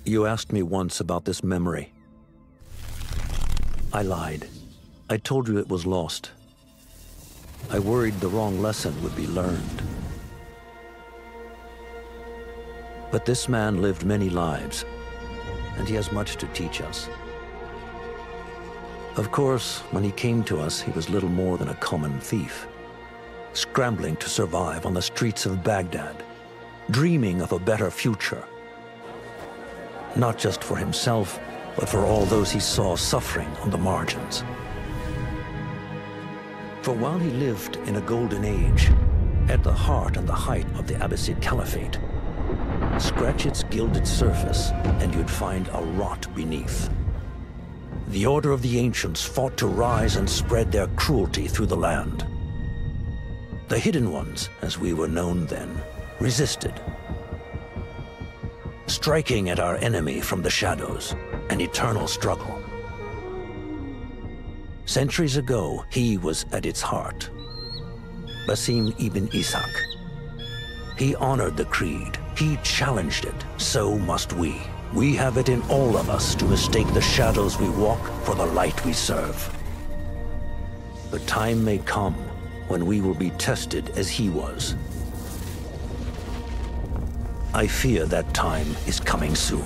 You asked me once about this memory. I lied. I told you it was lost. I worried the wrong lesson would be learned. But this man lived many lives, and he has much to teach us. Of course, when he came to us, he was little more than a common thief, scrambling to survive on the streets of Baghdad, dreaming of a better future. Not just for himself, but for all those he saw suffering on the margins. For while he lived in a golden age, at the heart and the height of the Abbasid Caliphate, scratch its gilded surface and you'd find a rot beneath. The Order of the Ancients fought to rise and spread their cruelty through the land. The Hidden Ones, as we were known then, resisted, striking at our enemy from the shadows, an eternal struggle. Centuries ago, he was at its heart, Basim ibn Ishaq. He honored the creed, he challenged it, so must we. We have it in all of us to mistake the shadows we walk for the light we serve. The time may come when we will be tested as he was. I fear that time is coming soon.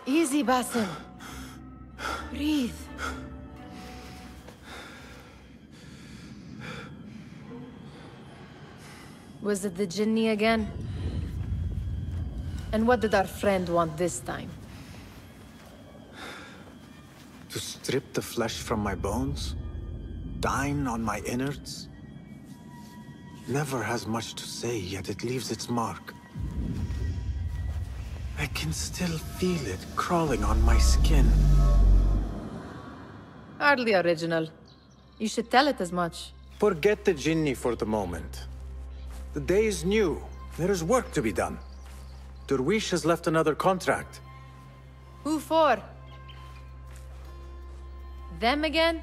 Easy, Basim. Breathe. Was it the Jinni again? And what did our friend want this time? To strip the flesh from my bones? Dine on my innards? Never has much to say, yet it leaves its mark. I can still feel it crawling on my skin. Hardly original. You should tell it as much. Forget the Jinni for the moment. The day is new. There is work to be done. Derwish has left another contract. Who for? Them again?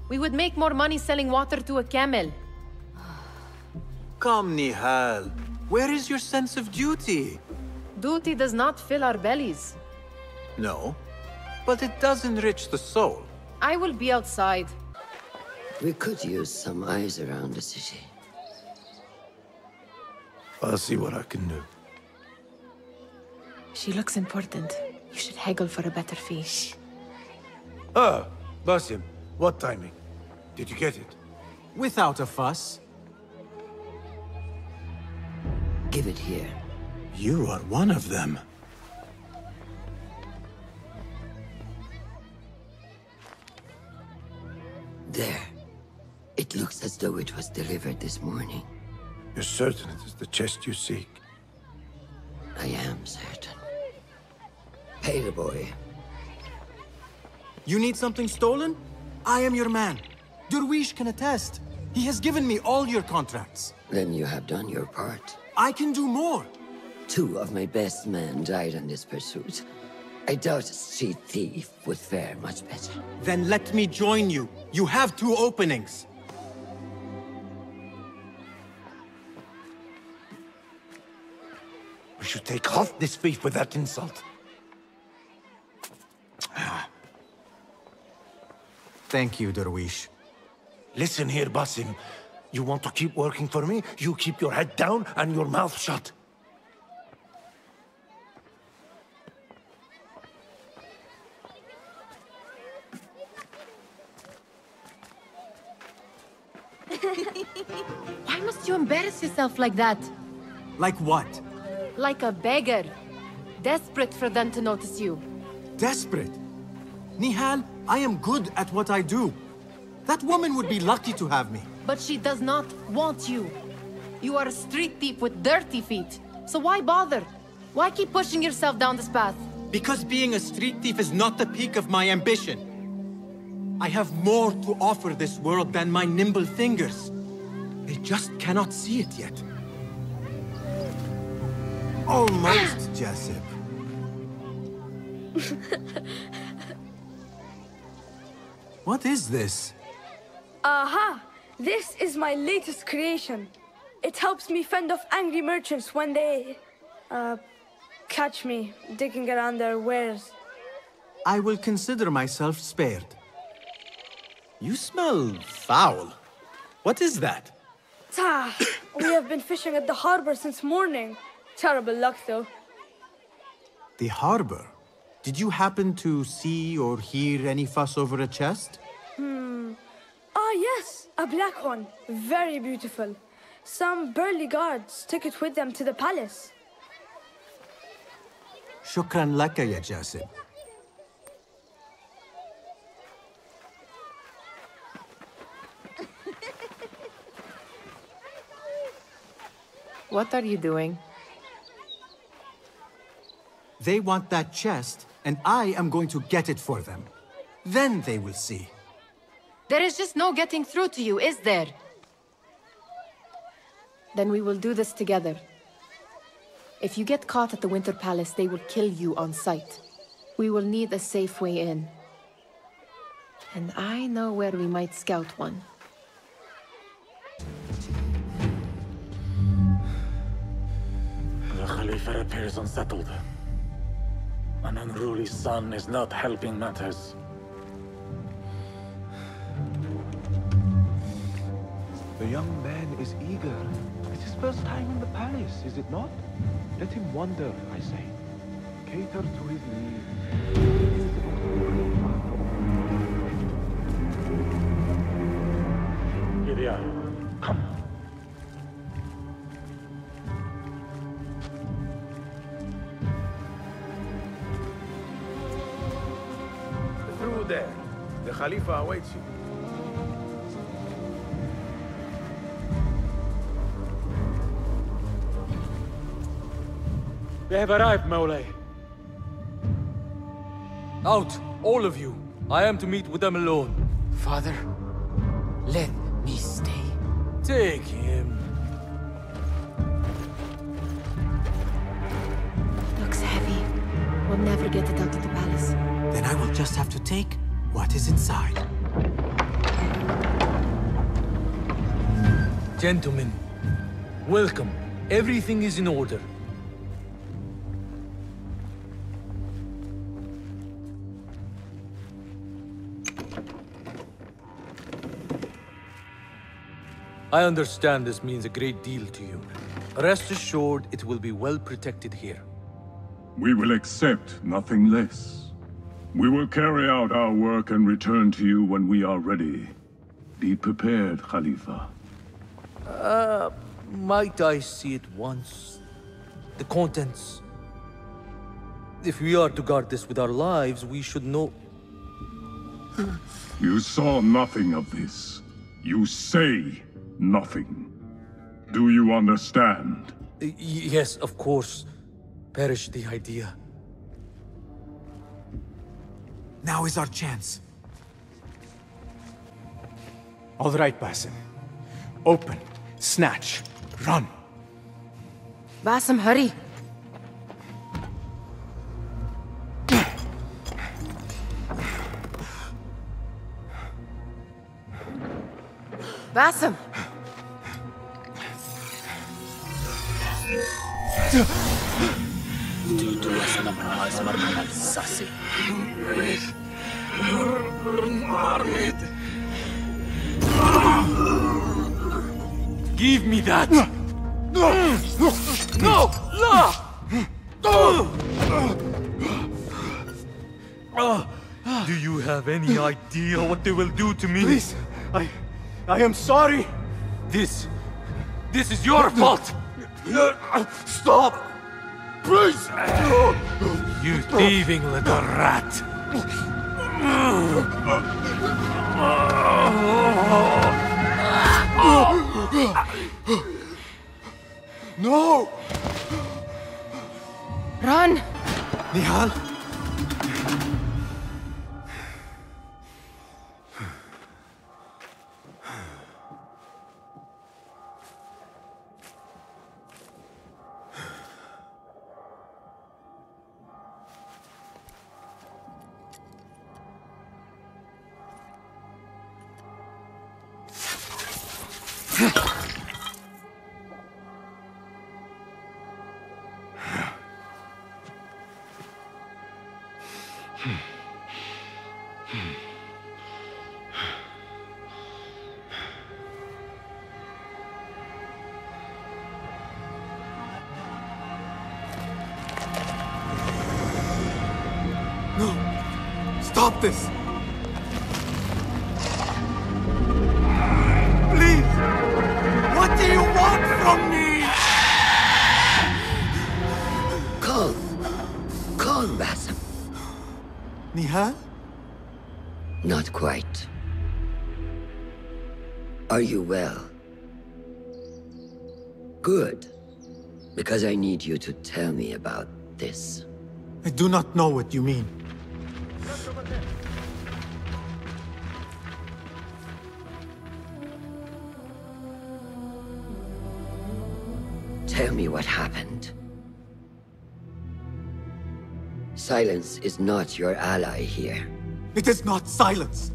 We would make more money selling water to a camel. Come, Nihal. Where is your sense of duty? Duty does not fill our bellies. No, but it does enrich the soul. I will be outside. We could use some eyes around the city. I'll see what I can do. She looks important. You should haggle for a better fee. Ah, Basim, what timing? Did you get it? Without a fuss. Give it here. You are one of them. There. It looks as though it was delivered this morning. You're certain it is the chest you seek? I am certain. Pay the boy. You need something stolen? I am your man. Derwish can attest. He has given me all your contracts. Then you have done your part. I can do more. 2 of my best men died in this pursuit. I doubt a street thief would fare much better. Then let me join you. You have 2 openings. We should take off this thief with that insult. Thank you, Derwish. Listen here, Basim. You want to keep working for me? You keep your head down and your mouth shut. Why must you embarrass yourself like that? Like what? Like a beggar. Desperate for them to notice you. Desperate? Nihal, I am good at what I do. That woman would be lucky to have me. But she does not want you. You are a street thief with dirty feet. So why bother? Why keep pushing yourself down this path? Because being a street thief is not the peak of my ambition. I have more to offer this world than my nimble fingers. They just cannot see it yet. Almost, Jessup. What is this? Aha! This is my latest creation. It helps me fend off angry merchants when they... catch me digging around their wares. I will consider myself spared. You smell foul. What is that? We have been fishing at the harbor since morning. Terrible luck, though. The harbor? Did you happen to see or hear any fuss over a chest? Ah, yes, a black one. Very beautiful. Some burly guards took it with them to the palace. Shukran laka, ya Jasib. What are you doing? They want that chest, and I am going to get it for them. Then they will see. There is just no getting through to you, is there? Then we will do this together. If you get caught at the Winter Palace, they will kill you on sight. We will need a safe way in. And I know where we might scout one. The Khalifa appears unsettled. An unruly son is not helping matters. The young man is eager. It's his first time in the palace, is it not? Let him wander, I say. Cater to his needs. Here they are. Come. Through there. The Khalifa awaits you. They have arrived, Maulay. Out, all of you. I am to meet with them alone. Father, let me stay. Take him. Looks heavy. We'll never get it out of the palace. Then I will just have to take what is inside. Gentlemen, welcome. Everything is in order. I understand this means a great deal to you. Rest assured, it will be well protected here. We will accept nothing less. We will carry out our work and return to you when we are ready. Be prepared, Khalifa. Might I see it once? The contents. If we are to guard this with our lives, we should know... You saw nothing of this. You say nothing. Do you understand? Yes, of course. Perish the idea. Now is our chance. All right, Basim. Open, snatch, run. Basim, hurry. Basim! Give me that! No! No! Do you have any idea what they will do to me? Please, I am sorry. This is your fault! Stop! Please! You thieving little rat! No! Run! Nihal? No! Stop this! Please! What do you want from me? Calm, Basim. Nihal? Not quite. Are you well? Good. Because I need you to tell me about this. I do not know what you mean. Tell me what happened. Silence is not your ally here. It is not silence.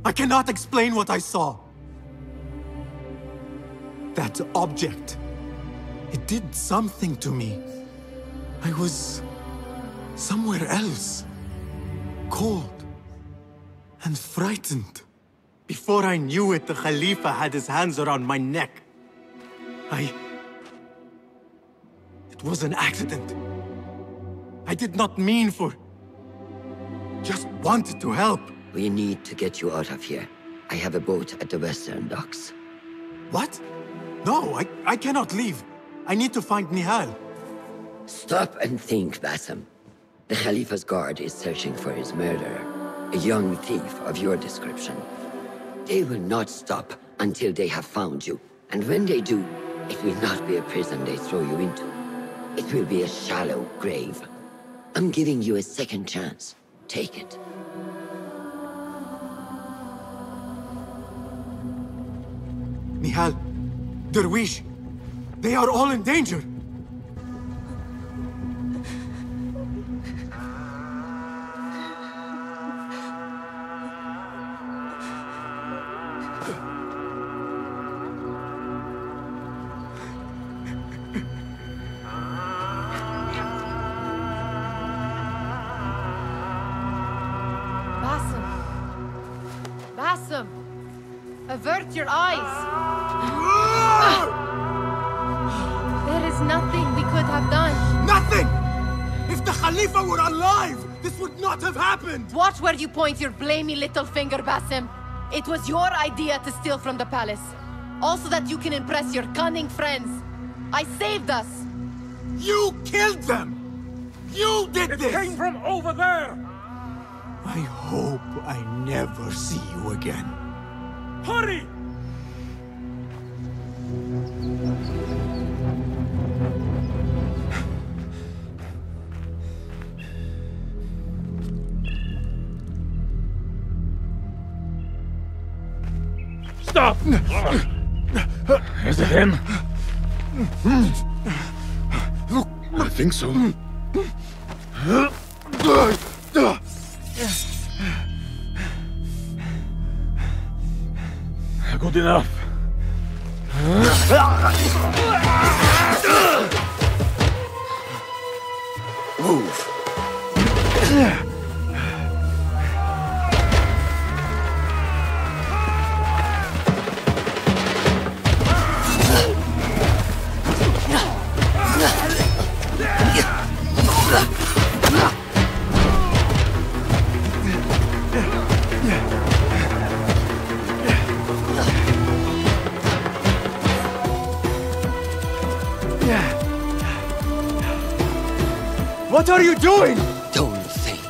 I cannot explain what I saw. That object. It did something to me. I was somewhere else. Cold and frightened. Before I knew it, the Khalifa had his hands around my neck. It was an accident. I did not mean for... Just wanted to help. We need to get you out of here. I have a boat at the western docks. What? No, I cannot leave. I need to find Nihal. Stop and think, Basim. The Khalifa's guard is searching for his murderer, a young thief of your description. They will not stop until they have found you. And when they do, it will not be a prison they throw you into. It will be a shallow grave. I'm giving you a second chance. Take it. Nihal, Derwish, they are all in danger. Basim! Avert your eyes! There is nothing we could have done. Nothing! If the Khalifa were alive, this would not have happened! Watch where you point your blamey little finger, Basim. It was your idea to steal from the palace. Also that you can impress your cunning friends. I saved us! You killed them! You did this! It came from over there! I hope I never see you again. Hurry! Stop! Is it him? I think so. Good enough. Move. What are you doing? Don't think.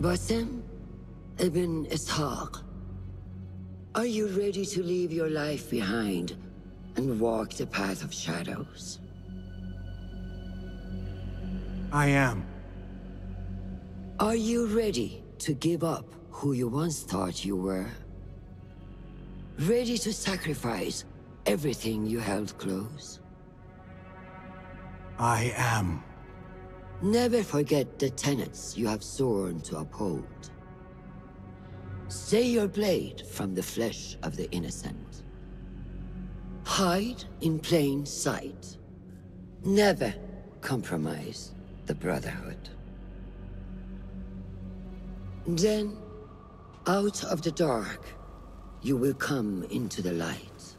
Basim ibn Ishaq, are you ready to leave your life behind and walk the path of shadows? I am. Are you ready to give up who you once thought you were? Ready to sacrifice everything you held close? I am. Never forget the tenets you have sworn to uphold. Stay your blade from the flesh of the innocent. Hide in plain sight. Never compromise the Brotherhood. Then, out of the dark, you will come into the light.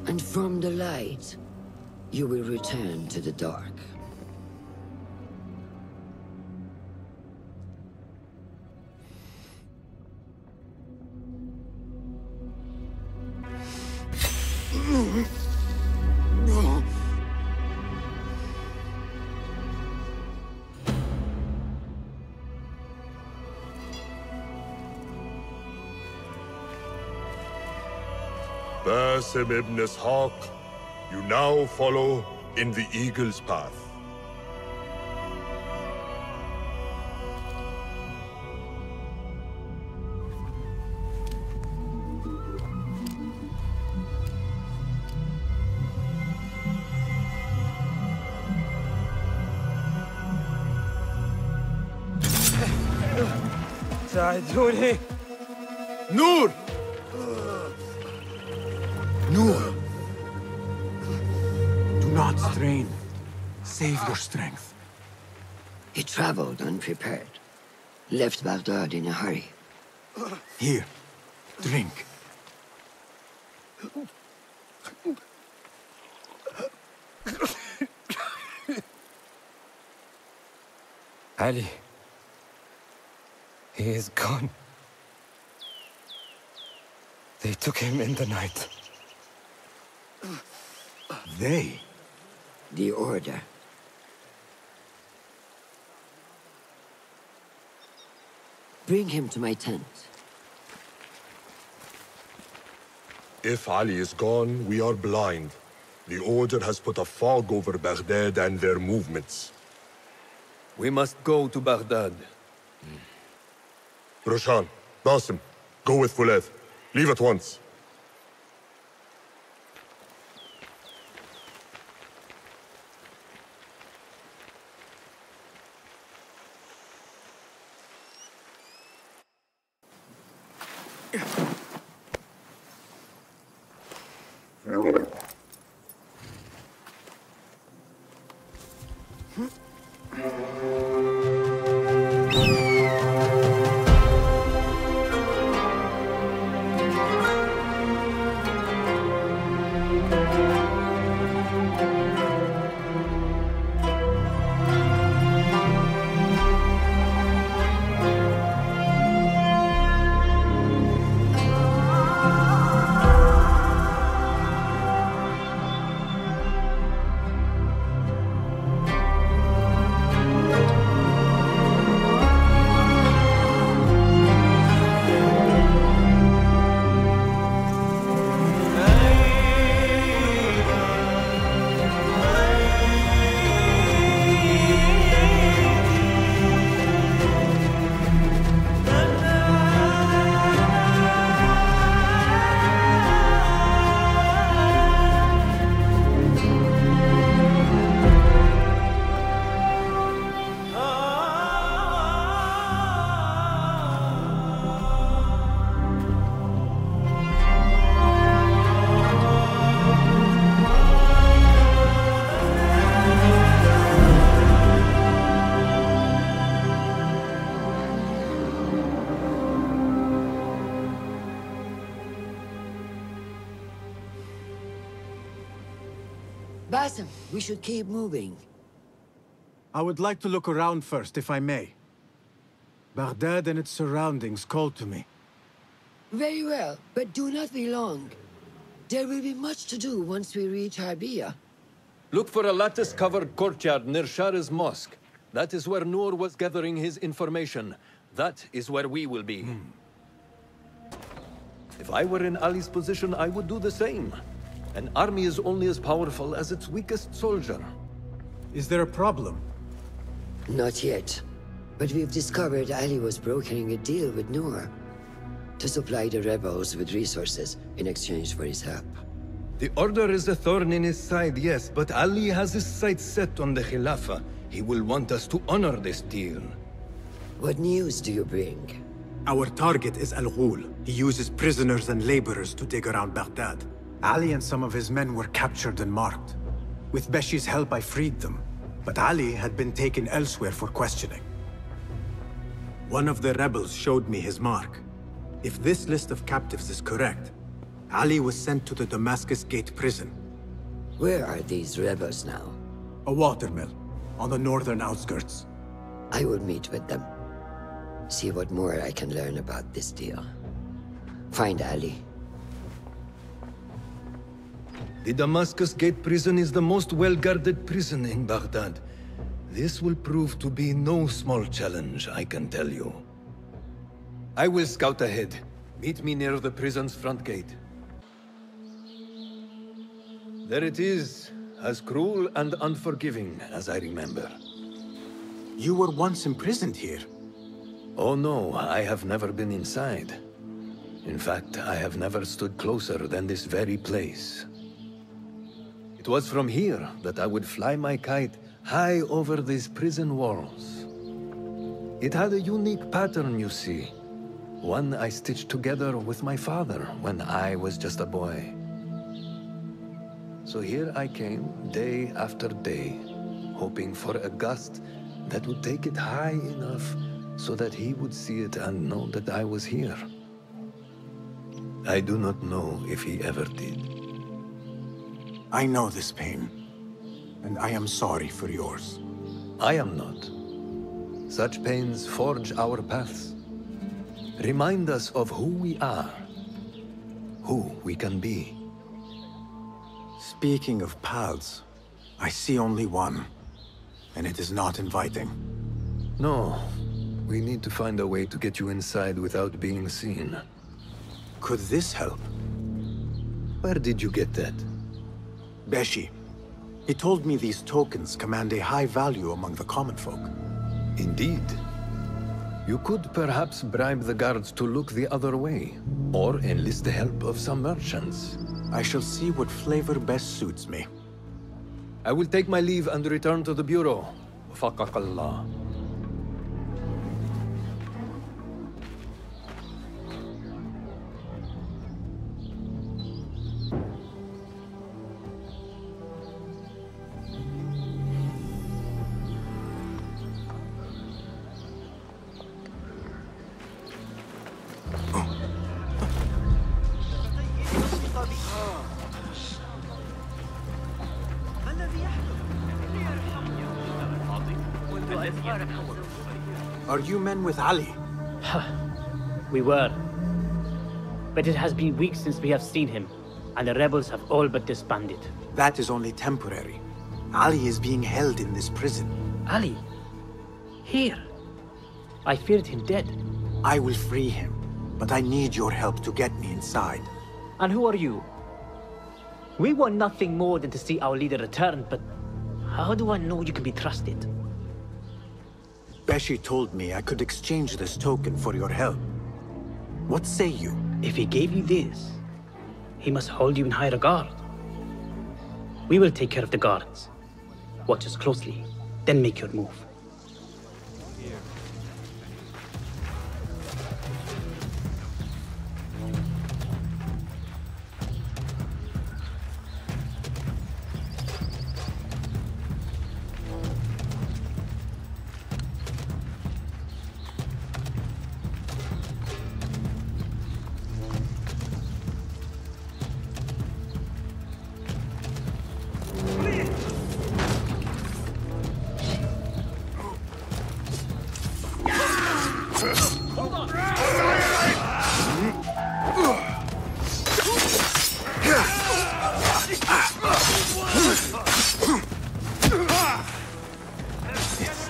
And from the light, you will return to the dark. Basim ibn Ishaq, you now follow in the Eagle's path. ساعدوني. نور! Noor! Do not strain. Save your strength. He traveled unprepared, Left Baghdad in a hurry. Here, drink. Ali. He is gone. They took him in the night. They? The Order. Bring him to my tent. If Ali is gone, we are blind. The Order has put a fog over Baghdad and their movements. We must go to Baghdad. Roshan, Basim, go with Fulad. Leave at once. Basim, we should keep moving. I would like to look around first, if I may. Baghdad and its surroundings call to me. Very well, but do not be long. There will be much to do once we reach Harbiya. Look for a lattice-covered courtyard near Shah's mosque. That is where Noor was gathering his information. That is where we will be. If I were in Ali's position, I would do the same. An army is only as powerful as its weakest soldier. Is there a problem? Not yet. But we've discovered Ali was brokering a deal with Noor to supply the rebels with resources in exchange for his help. The Order is a thorn in his side, yes, but Ali has his sights set on the Khilafah. He will want us to honor this deal. What news do you bring? Our target is Al Ghul. He uses prisoners and laborers to dig around Baghdad. Ali and some of his men were captured and marked. With Beshi's help, I freed them. But Ali had been taken elsewhere for questioning. One of the rebels showed me his mark. If this list of captives is correct, Ali was sent to the Damascus Gate prison. Where are these rebels now? A watermill, on the northern outskirts. I will meet with them. See what more I can learn about this deal. Find Ali. The Damascus Gate prison is the most well-guarded prison in Baghdad. This will prove to be no small challenge, I can tell you. I will scout ahead. Meet me near the prison's front gate. There it is, as cruel and unforgiving as I remember. You were once imprisoned here. Oh no, I have never been inside. In fact, I have never stood closer than this very place. It was from here that I would fly my kite high over these prison walls. It had a unique pattern, you see. One I stitched together with my father when I was just a boy. So here I came, day after day, hoping for a gust that would take it high enough so that he would see it and know that I was here. I do not know if he ever did. I know this pain, and I am sorry for yours. I am not. Such pains forge our paths. Remind us of who we are, who we can be. Speaking of paths, I see only one, and it is not inviting. No, we need to find a way to get you inside without being seen. Could this help? Where did you get that? Beshi. He told me these tokens command a high value among the common folk. Indeed. You could perhaps bribe the guards to look the other way, or enlist the help of some merchants. I shall see what flavor best suits me. I will take my leave and return to the Bureau. Faqaqallah. Are you men with Ali? We were. But it has been weeks since we have seen him, and the rebels have all but disbanded. That is only temporary. Ali is being held in this prison. Ali? Here? I feared him dead. I will free him, but I need your help to get me inside. And who are you? We want nothing more than to see our leader return, but how do I know you can be trusted? Beshi told me I could exchange this token for your help. What say you? If he gave you this, he must hold you in high regard. We will take care of the guards. Watch us closely, then make your move.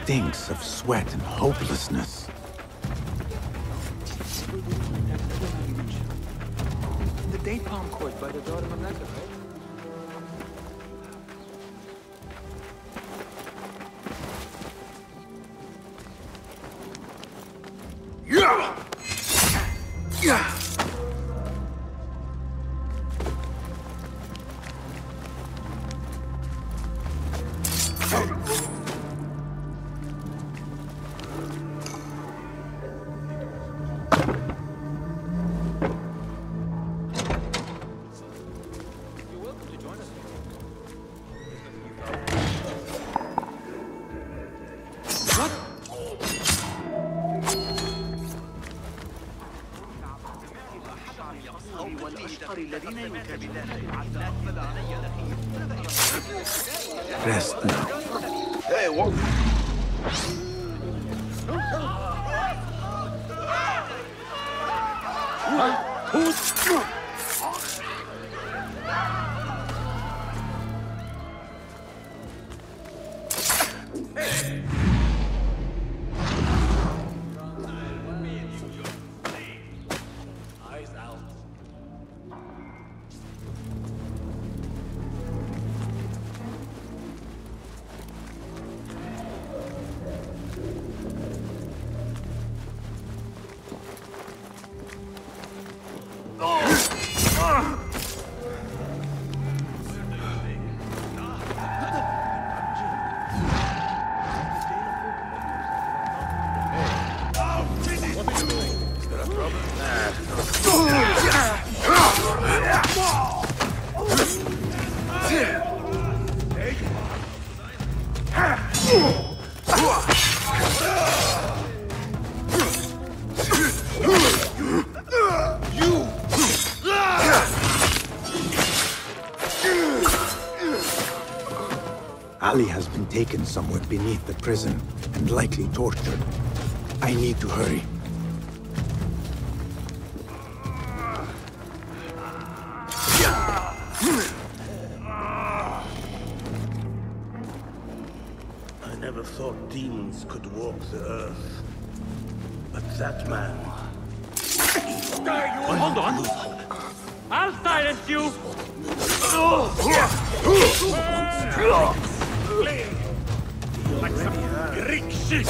Stinks of sweat and hopelessness. The date palm court by the daughter of Mecca, right? Rest now. Hey, what? Ali has been taken somewhere beneath the prison and likely tortured. I need to hurry. I never thought demons could walk the earth. But that man... Hold on! I'll silence you! Like some Greek shit!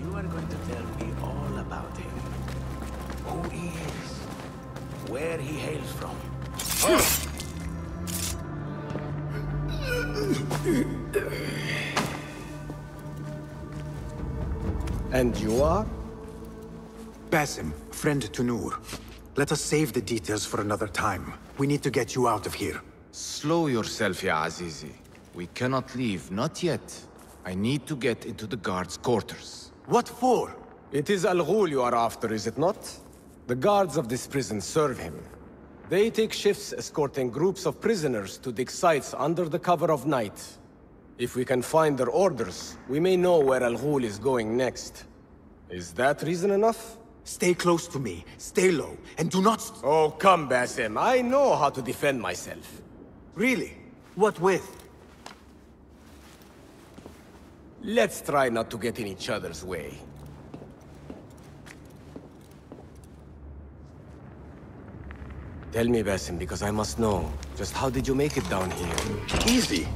You are going to tell me all about him. Who he is. Where he hails from. And you are? Basim, friend to Noor. Let us save the details for another time. We need to get you out of here. Slow yourself, ya Azizi. We cannot leave, not yet. I need to get into the guards' quarters. What for? It is Al-Ghul you are after, is it not? The guards of this prison serve him. They take shifts escorting groups of prisoners to dig sites under the cover of night. If we can find their orders, we may know where Al-Ghul is going next. Is that reason enough? Stay close to me, stay low, and do not... Oh, come, Basim. I know how to defend myself. Really? What with? Let's try not to get in each other's way. Tell me, Basim, because I must know. Just how did you make it down here? Easy.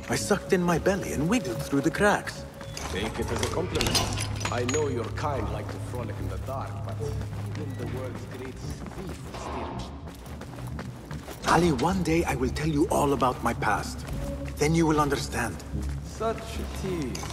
I sucked in my belly and wiggled through the cracks. Take it as a compliment. I know your kind like to frolic in the dark, but even the world's greatest thief will steal. Ali, one day I will tell you all about my past. Then you will understand. Such a tease.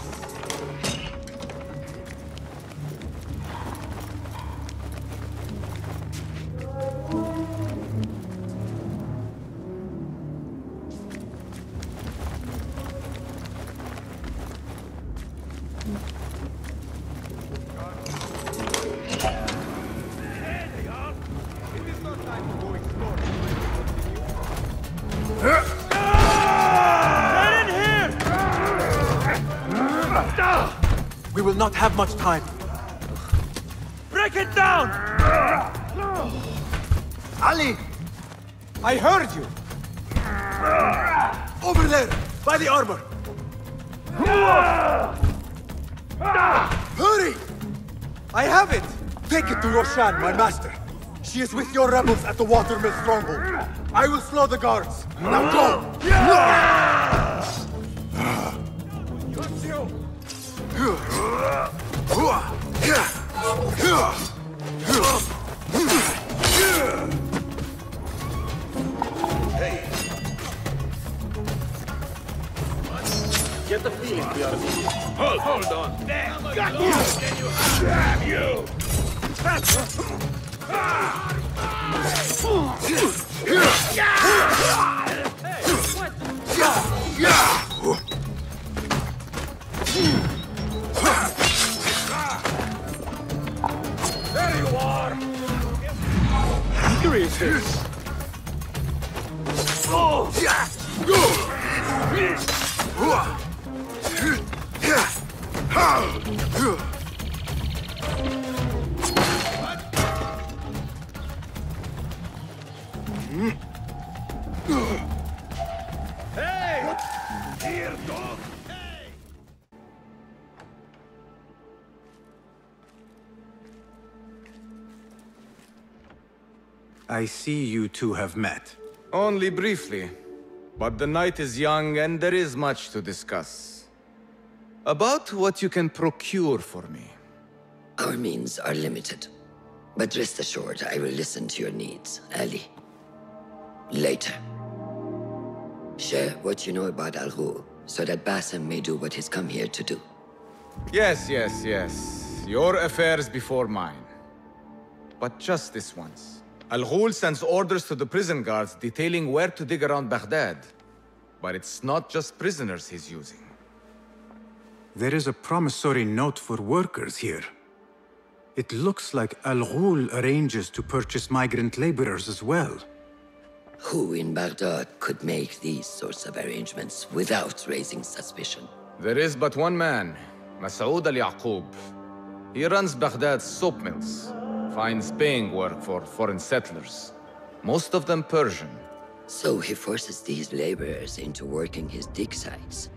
We will not have much time. Break it down! Ali! I heard you! Over there, by the arbor! Hurry! I have it! Take it to Roshan, my master. She is with your rebels at the watermill stronghold. I will slow the guards. Now go! Get the feeling, PRC. Hold on. Got you! Grab you! There you are! Gracious! Hey! Here, dog! I see you two have met. Only briefly. But the night is young and there is much to discuss. About what you can procure for me. Our means are limited. But rest assured, I will listen to your needs, Ali. Later. Share what you know about Al Ghul, so that Basim may do what he's come here to do. Yes. Your affairs before mine. But just this once. Al Ghul sends orders to the prison guards detailing where to dig around Baghdad. But it's not just prisoners he's using. There is a promissory note for workers here. It looks like Al Ghul arranges to purchase migrant laborers as well. Who in Baghdad could make these sorts of arrangements without raising suspicion? There is but one man, Masoud al-Yaqub. He runs Baghdad's soap mills, finds paying work for foreign settlers, most of them Persian. So he forces these laborers into working his dig sites,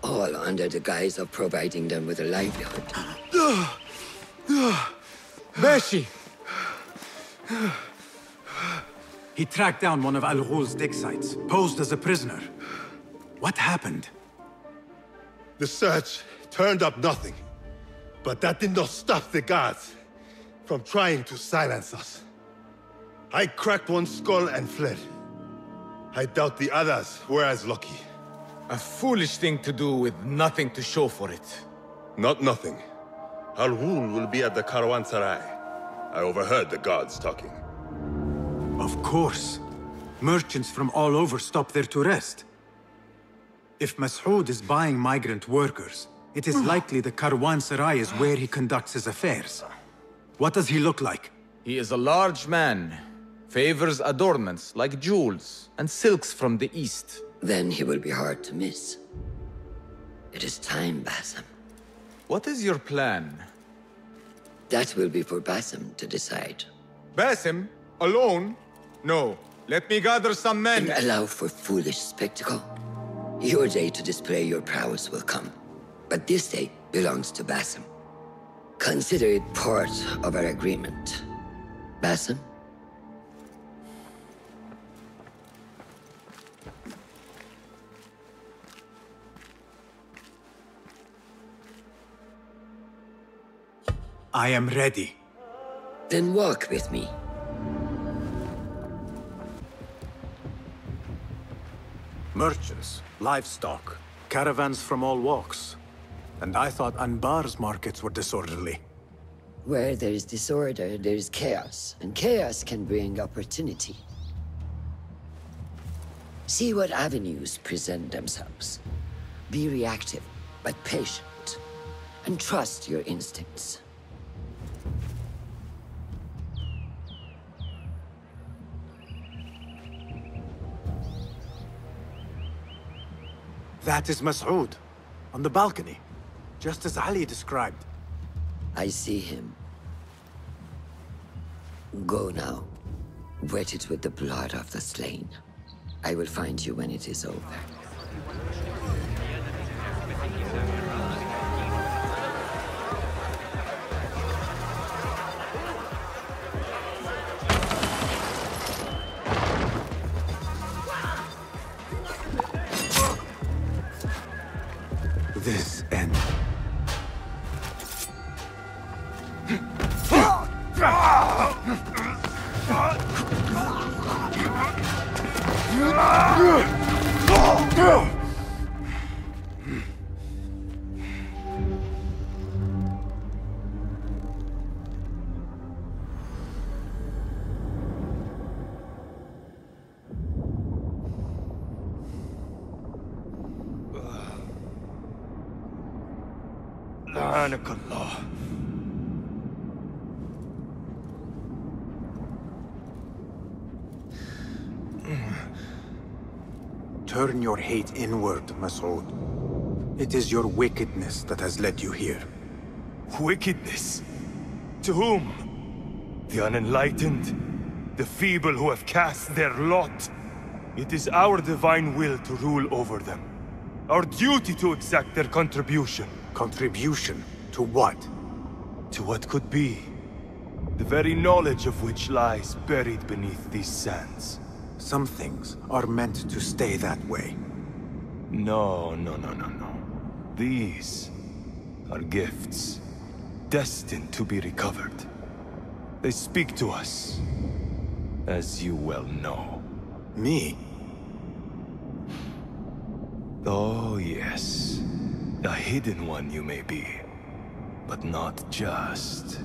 all under the guise of providing them with a livelihood. Beshi! He tracked down one of Al Ghul's dig sites, posed as a prisoner. What happened? The search turned up nothing. But that did not stop the guards from trying to silence us. I cracked one skull and fled. I doubt the others were as lucky. A foolish thing to do with nothing to show for it. Not nothing. Al Ghul will be at the Caravanserai. I overheard the guards talking. Of course. Merchants from all over stop there to rest. If Masoud is buying migrant workers, it is likely the Caravanserai is where he conducts his affairs. What does he look like? He is a large man. Favors adornments like jewels and silks from the east. Then he will be hard to miss. It is time, Basim. What is your plan? That will be for Basim to decide. Basim? Alone? No. Let me gather some men. And allow for foolish spectacle. Your day to display your prowess will come. But this day belongs to Basim. Consider it part of our agreement. Basim? I am ready. Then walk with me. Merchants, livestock, caravans from all walks. And I thought Anbar's markets were disorderly. Where there is disorder, there is chaos. And chaos can bring opportunity. See what avenues present themselves. Be reactive, but patient. And trust your instincts. That is Masoud, on the balcony, just as Ali described. I see him. Go now. Wet it with the blood of the slain. I will find you when it is over. This end. لعنك الله. Turn your hate inward, Masoud. It is your wickedness that has led you here. Wickedness? To whom? The unenlightened? The feeble who have cast their lot? It is our divine will to rule over them. Our duty to exact their contribution. Contribution? To what? To what could be. The very knowledge of which lies buried beneath these sands. Some things are meant to stay that way. No. These are gifts, destined to be recovered. They speak to us, as you well know. Me? Oh, yes. A hidden one you may be, but not just.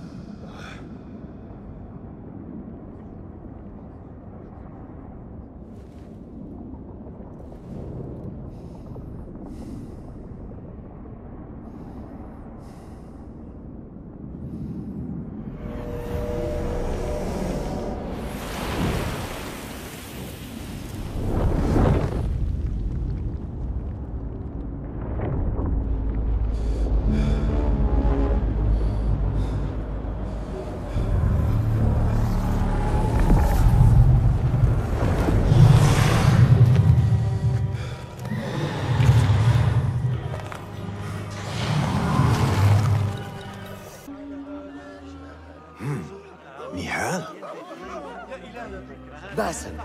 Basim.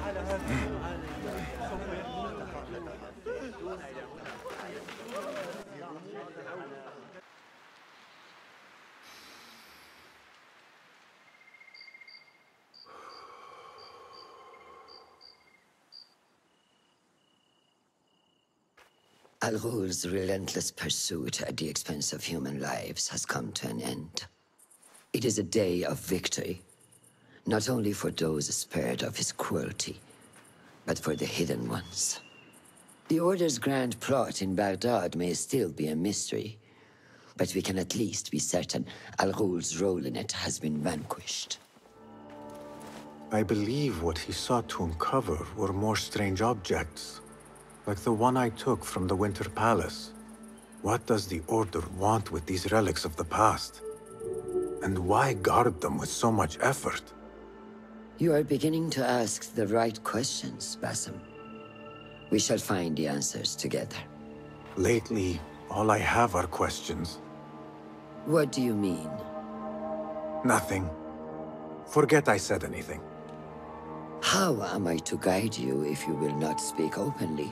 Al Ghul's relentless pursuit at the expense of human lives has come to an end. It is a day of victory, not only for those spared of his cruelty, but for the hidden ones. The Order's grand plot in Baghdad may still be a mystery, but we can at least be certain Al Ghul's role in it has been vanquished. I believe what he sought to uncover were more strange objects, like the one I took from the Winter Palace. What does the Order want with these relics of the past? And why guard them with so much effort? You are beginning to ask the right questions, Basim. We shall find the answers together. Lately, all I have are questions. What do you mean? Nothing. Forget I said anything. How am I to guide you if you will not speak openly?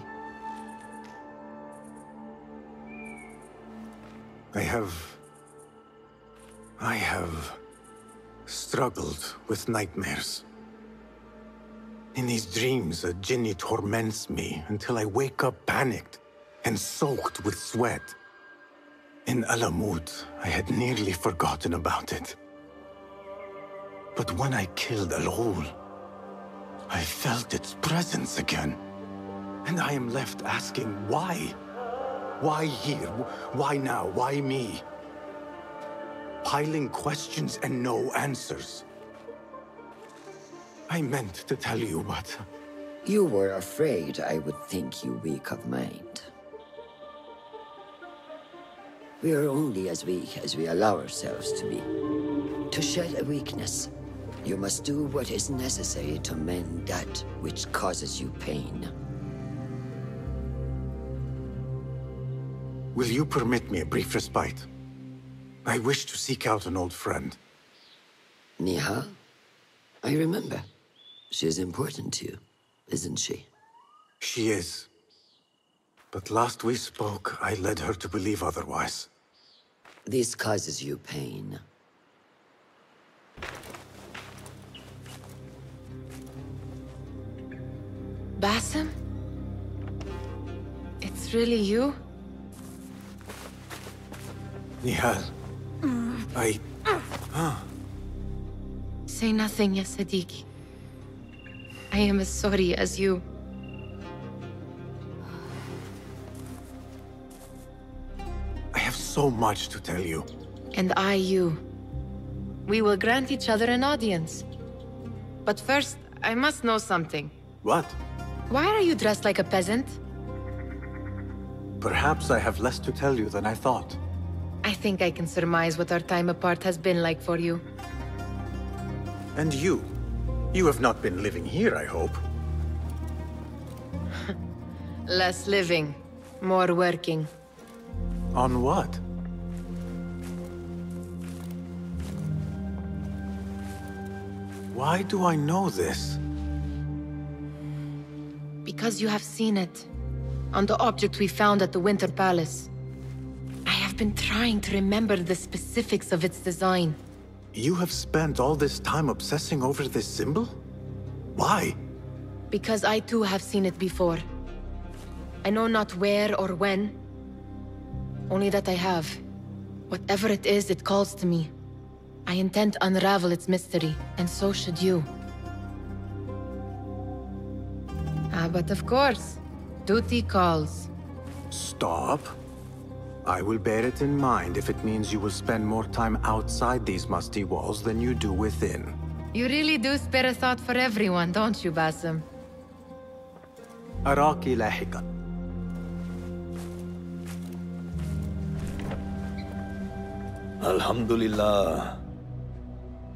I have struggled with nightmares. In these dreams, a jinni torments me until I wake up panicked and soaked with sweat. In Alamut, I had nearly forgotten about it. But when I killed Al Ghul, I felt its presence again. And I am left asking why? Why here? Why now? Why me? Piling questions and no answers. I meant to tell you, but... You were afraid I would think you weak of mind. We are only as weak as we allow ourselves to be. To shed a weakness, you must do what is necessary to mend that which causes you pain. Will you permit me a brief respite? I wish to seek out an old friend. Niha? I remember. She is important to you, isn't she? She is. But last we spoke, I led her to believe otherwise. This causes you pain. Basim? It's really you? Nihal. Say nothing, ya Sadiqi. I am as sorry as you. I have so much to tell you. And I you. We will grant each other an audience. But first, I must know something. What? Why are you dressed like a peasant? Perhaps I have less to tell you than I thought. I think I can surmise what our time apart has been like for you. And you? You have not been living here, I hope. Less living, more working. On what? Why do I know this? Because you have seen it. On the object we found at the Winter Palace. I have been trying to remember the specifics of its design. You have spent all this time obsessing over this symbol? Why? Because I too have seen it before. I know not where or when. Only that I have. Whatever it is, it calls to me. I intend to unravel its mystery, and so should you. But of course, duty calls. Stop. I will bear it in mind if it means you will spend more time outside these musty walls than you do within. You really do spare a thought for everyone, don't you, Basim? أراك لاحقا. Alhamdulillah.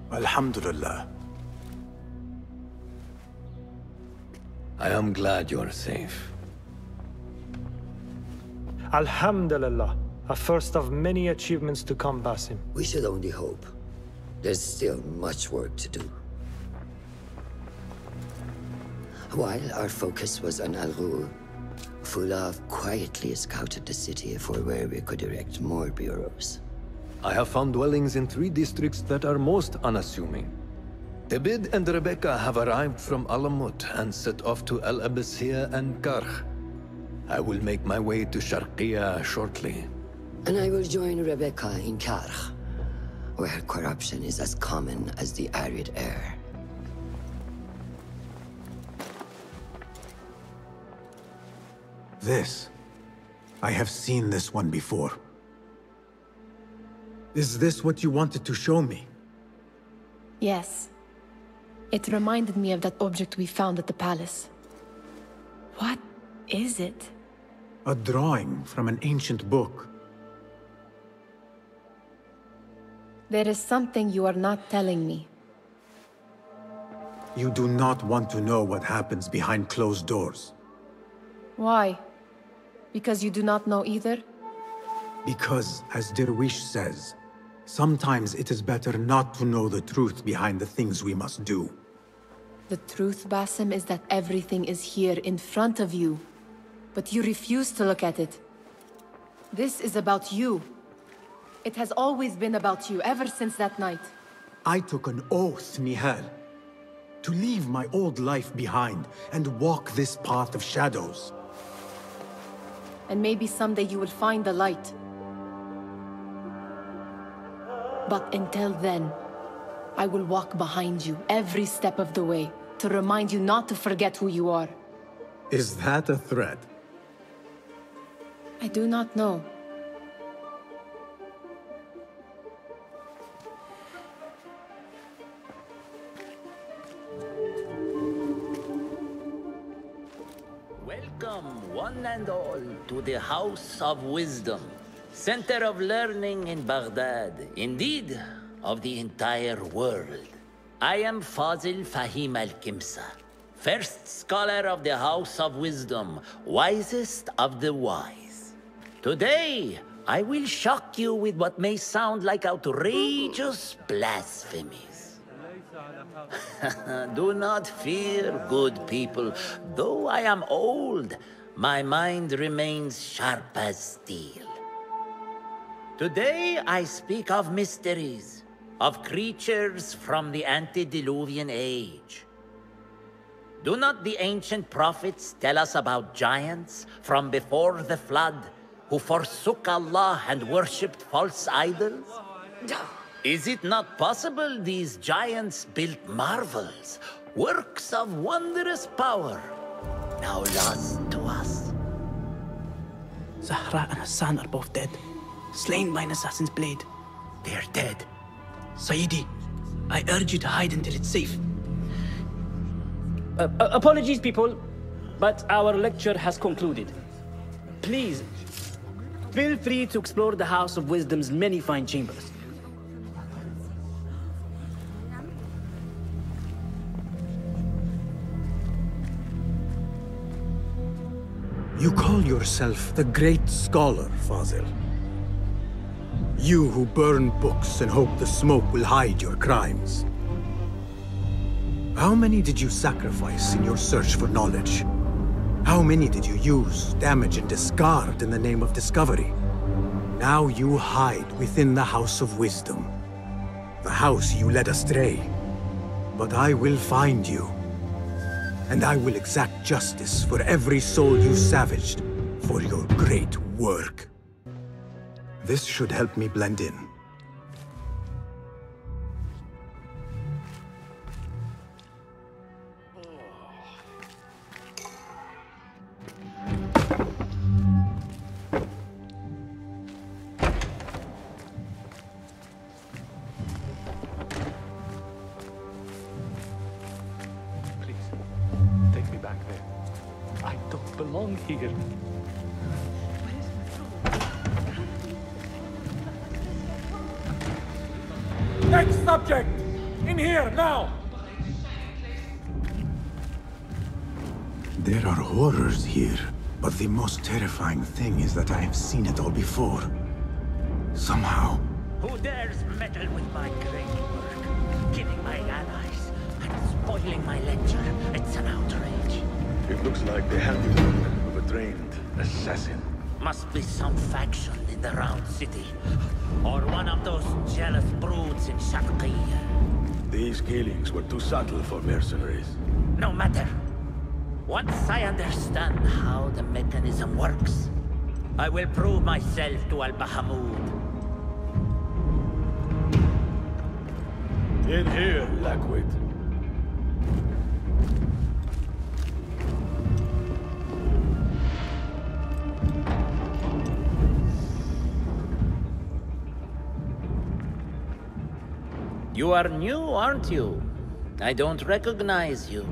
Alhamdulillah. I am glad you're safe. Alhamdulillah. A first of many achievements to come, Basim. We should only hope. There's still much work to do. While our focus was on Al Ghul, Fulov quietly scouted the city for where we could erect more bureaus. I have found dwellings in 3 districts that are most unassuming. Tebid and Rebecca have arrived from Alamut and set off to Al Abyssiya and Karkh. I will make my way to Sharqiya shortly. And I will join Rebecca in Karkh, where corruption is as common as the arid air. This. I have seen this one before. Is this what you wanted to show me? Yes. It reminded me of that object we found at the palace. What is it? A drawing from an ancient book. There is something you are not telling me. You do not want to know what happens behind closed doors. Why? Because you do not know either? Because, as Derwish says, sometimes it is better not to know the truth behind the things we must do. The truth, Basim, is that everything is here in front of you. But you refuse to look at it. This is about you. It has always been about you, ever since that night. I took an oath, Nihal, to leave my old life behind and walk this path of shadows. And maybe someday you will find the light. But until then, I will walk behind you every step of the way to remind you not to forget who you are. Is that a threat? I do not know. Welcome, one and all, to the House of Wisdom, center of learning in Baghdad, indeed, of the entire world. I am Fazil Fahim al-Kimsa, first scholar of the House of Wisdom, wisest of the wise. Today, I will shock you with what may sound like outrageous blasphemies. Do not fear, good people. Though I am old, my mind remains sharp as steel. Today, I speak of mysteries, of creatures from the antediluvian age. Do not the ancient prophets tell us about giants from before the flood who forsook Allah and worshipped false idols? Is it not possible these giants built marvels, works of wondrous power, now lost to us? Zahra and Hassan are both dead, slain by an assassin's blade. They're dead. Sayyidi, I urge you to hide until it's safe. Apologies, people, but our lecture has concluded. Please, feel free to explore the House of Wisdom's many fine chambers. You call yourself the great scholar, Fazil. You who burn books and hope the smoke will hide your crimes. How many did you sacrifice in your search for knowledge? How many did you use, damage, and discard in the name of discovery? Now you hide within the House of Wisdom. The house you led astray. But I will find you. And I will exact justice for every soul you savaged for your great work. This should help me blend in. Here. Next subject! In here, now! There are horrors here, but the most terrifying thing is that I have seen it all before. Somehow. Who dares meddle with my great work? Killing my allies and spoiling my lecture. It's an outrage. It looks like the handiwork of a trained assassin. Must be some faction in the Round City. Or one of those jealous broods in Sharqiyya. These killings were too subtle for mercenaries. No matter. Once I understand how the mechanism works, I will prove myself to Al-Bahamud. In here, Lackwit. You are new, aren't you? I don't recognize you.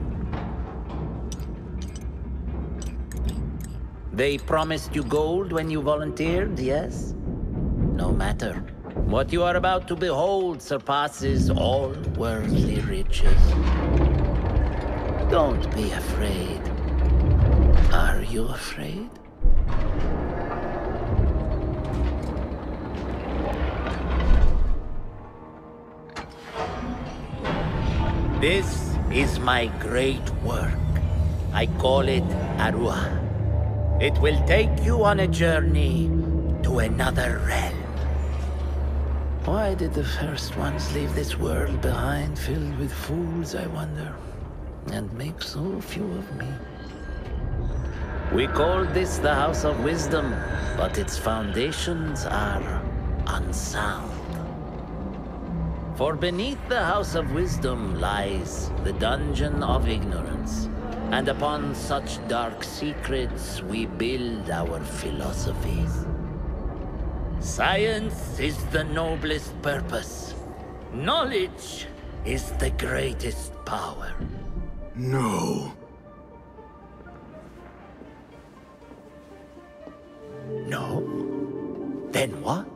They promised you gold when you volunteered, yes? No matter. What you are about to behold surpasses all worldly riches. Don't be afraid. Are you afraid? This is my great work. I call it Arua. It will take you on a journey to another realm. Why did the first ones leave this world behind, filled with fools, I wonder, and make so few of me? We called this the House of Wisdom, but its foundations are unsound. For beneath the House of Wisdom lies the Dungeon of Ignorance. And upon such dark secrets, we build our philosophies. Science is the noblest purpose. Knowledge is the greatest power. No. No? Then what?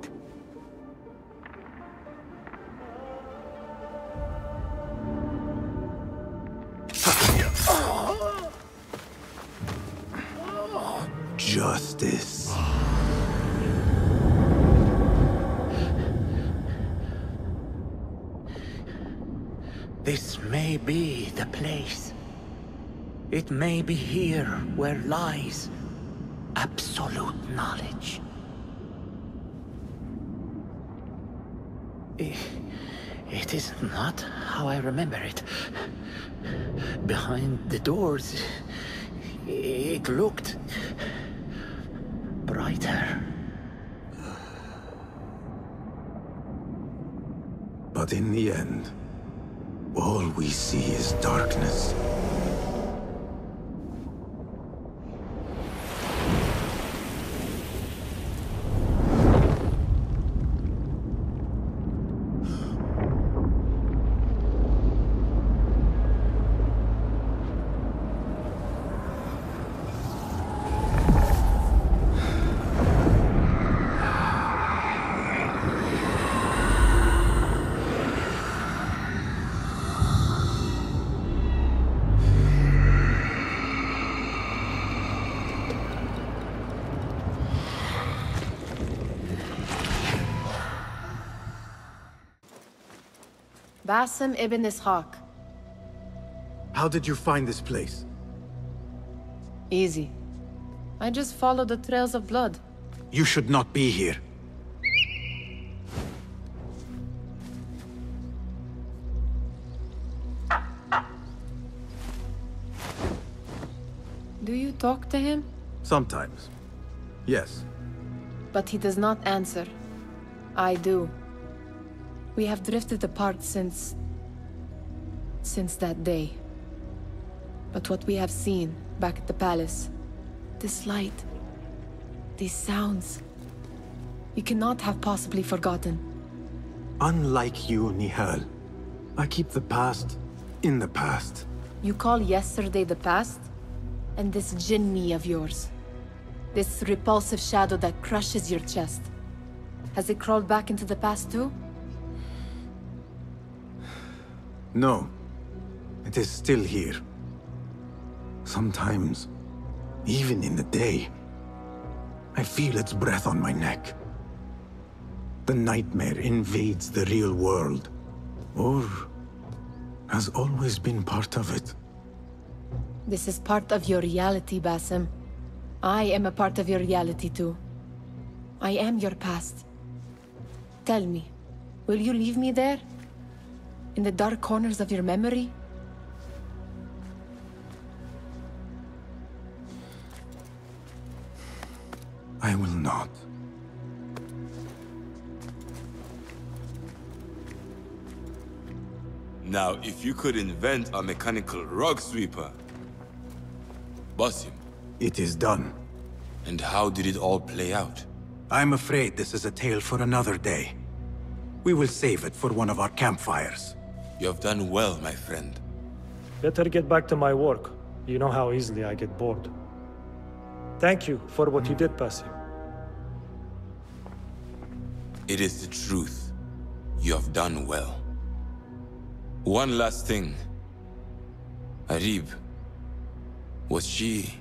Justice. This may be the place. It may be here where lies absolute knowledge. It is not how I remember it. Behind the doors, it looked brighter. But in the end, all we see is darkness. Basim ibn Ishaq. How did you find this place? Easy. I just followed the trails of blood. You should not be here. Do you talk to him? Sometimes. Yes. But he does not answer. I do. We have drifted apart since that day. But what we have seen back at the palace, this light, these sounds, you cannot have possibly forgotten. Unlike you, Nihal, I keep the past in the past. You call yesterday the past? And this jinni of yours, this repulsive shadow that crushes your chest, has it crawled back into the past too? No. It is still here. Sometimes, even in the day, I feel its breath on my neck. The nightmare invades the real world, or has always been part of it. This is part of your reality, Basim. I am a part of your reality too. I am your past. Tell me, will you leave me there? In the dark corners of your memory? I will not. Now, if you could invent a mechanical rug sweeper, Basim. It is done. And how did it all play out? I'm afraid this is a tale for another day. We will save it for one of our campfires. You have done well, my friend. Better get back to my work. You know how easily I get bored. Thank you for what you did, Basim. It is the truth. You have done well. One last thing. Arib. Was she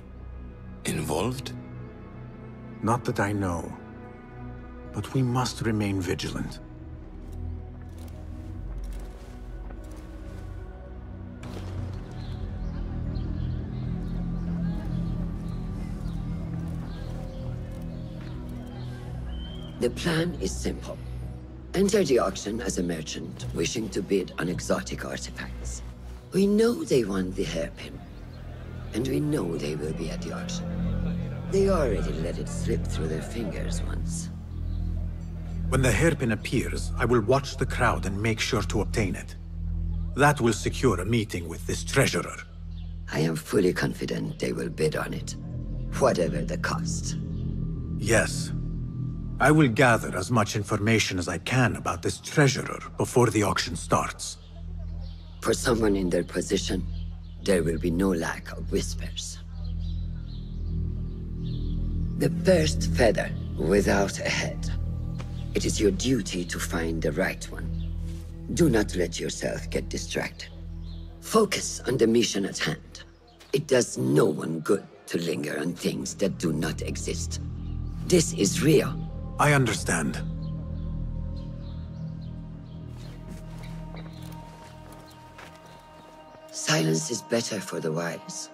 involved? Not that I know. But we must remain vigilant. The plan is simple. Enter the auction as a merchant wishing to bid on exotic artifacts. We know they want the hairpin. And we know they will be at the auction. They already let it slip through their fingers once. When the hairpin appears, I will watch the crowd and make sure to obtain it. That will secure a meeting with this treasurer. I am fully confident they will bid on it, whatever the cost. Yes. I will gather as much information as I can about this treasurer before the auction starts. For someone in their position, there will be no lack of whispers. The first feather without a head. It is your duty to find the right one. Do not let yourself get distracted. Focus on the mission at hand. It does no one good to linger on things that do not exist. This is real. I understand. Silence is better for the wise,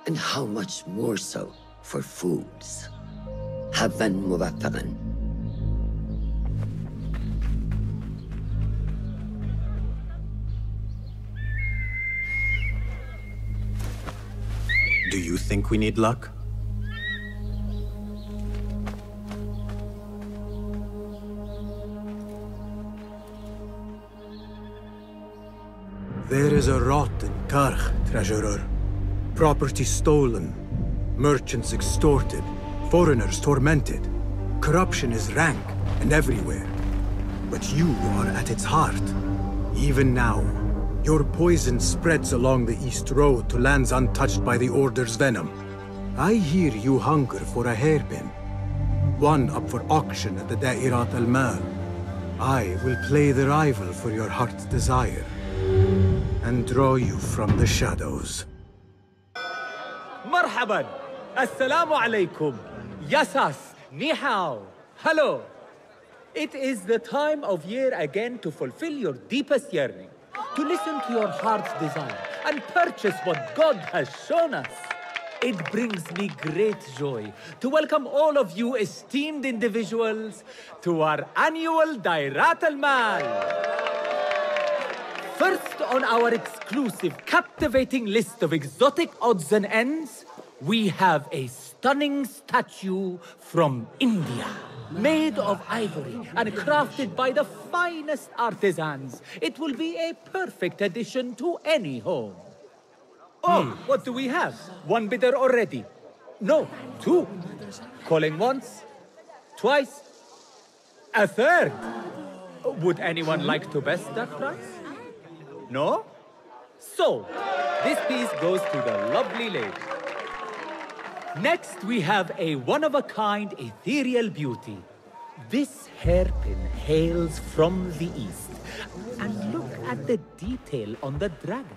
and how much more so for fools. Habban muwaffaqan. Do you think we need luck? There is a rot in Karkh, treasurer. Property stolen, merchants extorted, foreigners tormented. Corruption is rank and everywhere. But you are at its heart. Even now, your poison spreads along the East Road to lands untouched by the Order's venom. I hear you hunger for a hairpin. One up for auction at the Da'irat al-Mal. I will play the rival for your heart's desire. And draw you from the shadows. مرحبا السلام عليكم Yasas Ni hao Hello. It is the time of year again to fulfill your deepest yearning, to listen to your heart's desire, and purchase what God has shown us. It brings me great joy to welcome all of you esteemed individuals to our annual Dairat al-Mal. First on our exclusive, captivating list of exotic odds and ends, we have a stunning statue from India. Made of ivory and crafted by the finest artisans, it will be a perfect addition to any home. Oh, what do we have? One bidder already. No, two. Calling once, twice, a third. Would anyone like to best that price? No? So, this piece goes to the lovely lady. Next, we have a one-of-a-kind ethereal beauty. This hairpin hails from the east. And look at the detail on the dragon.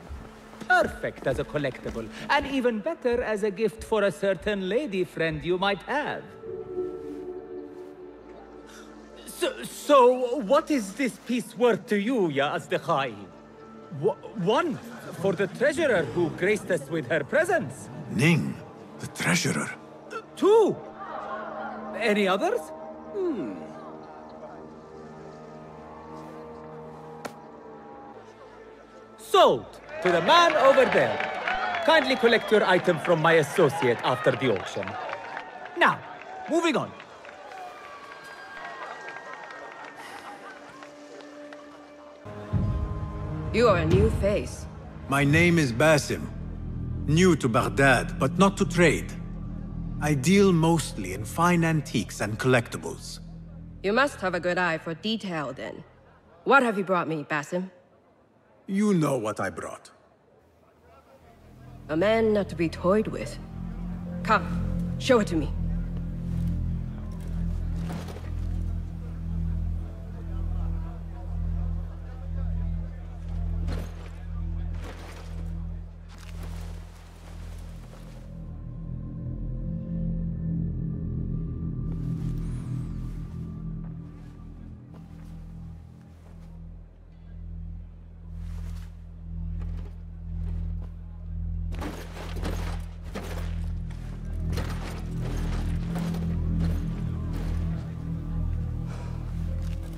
Perfect as a collectible, and even better as a gift for a certain lady friend you might have. So what is this piece worth to you, Ya Asdiqai? One, for the treasurer who graced us with her presence. Ning, the treasurer. Two. Any others? Sold to the man over there. Kindly collect your item from my associate after the auction. Now, moving on. You are a new face. My name is Basim. New to Baghdad, but not to trade. I deal mostly in fine antiques and collectibles. You must have a good eye for detail, then. What have you brought me, Basim? You know what I brought. A man not to be toyed with. Come, show it to me.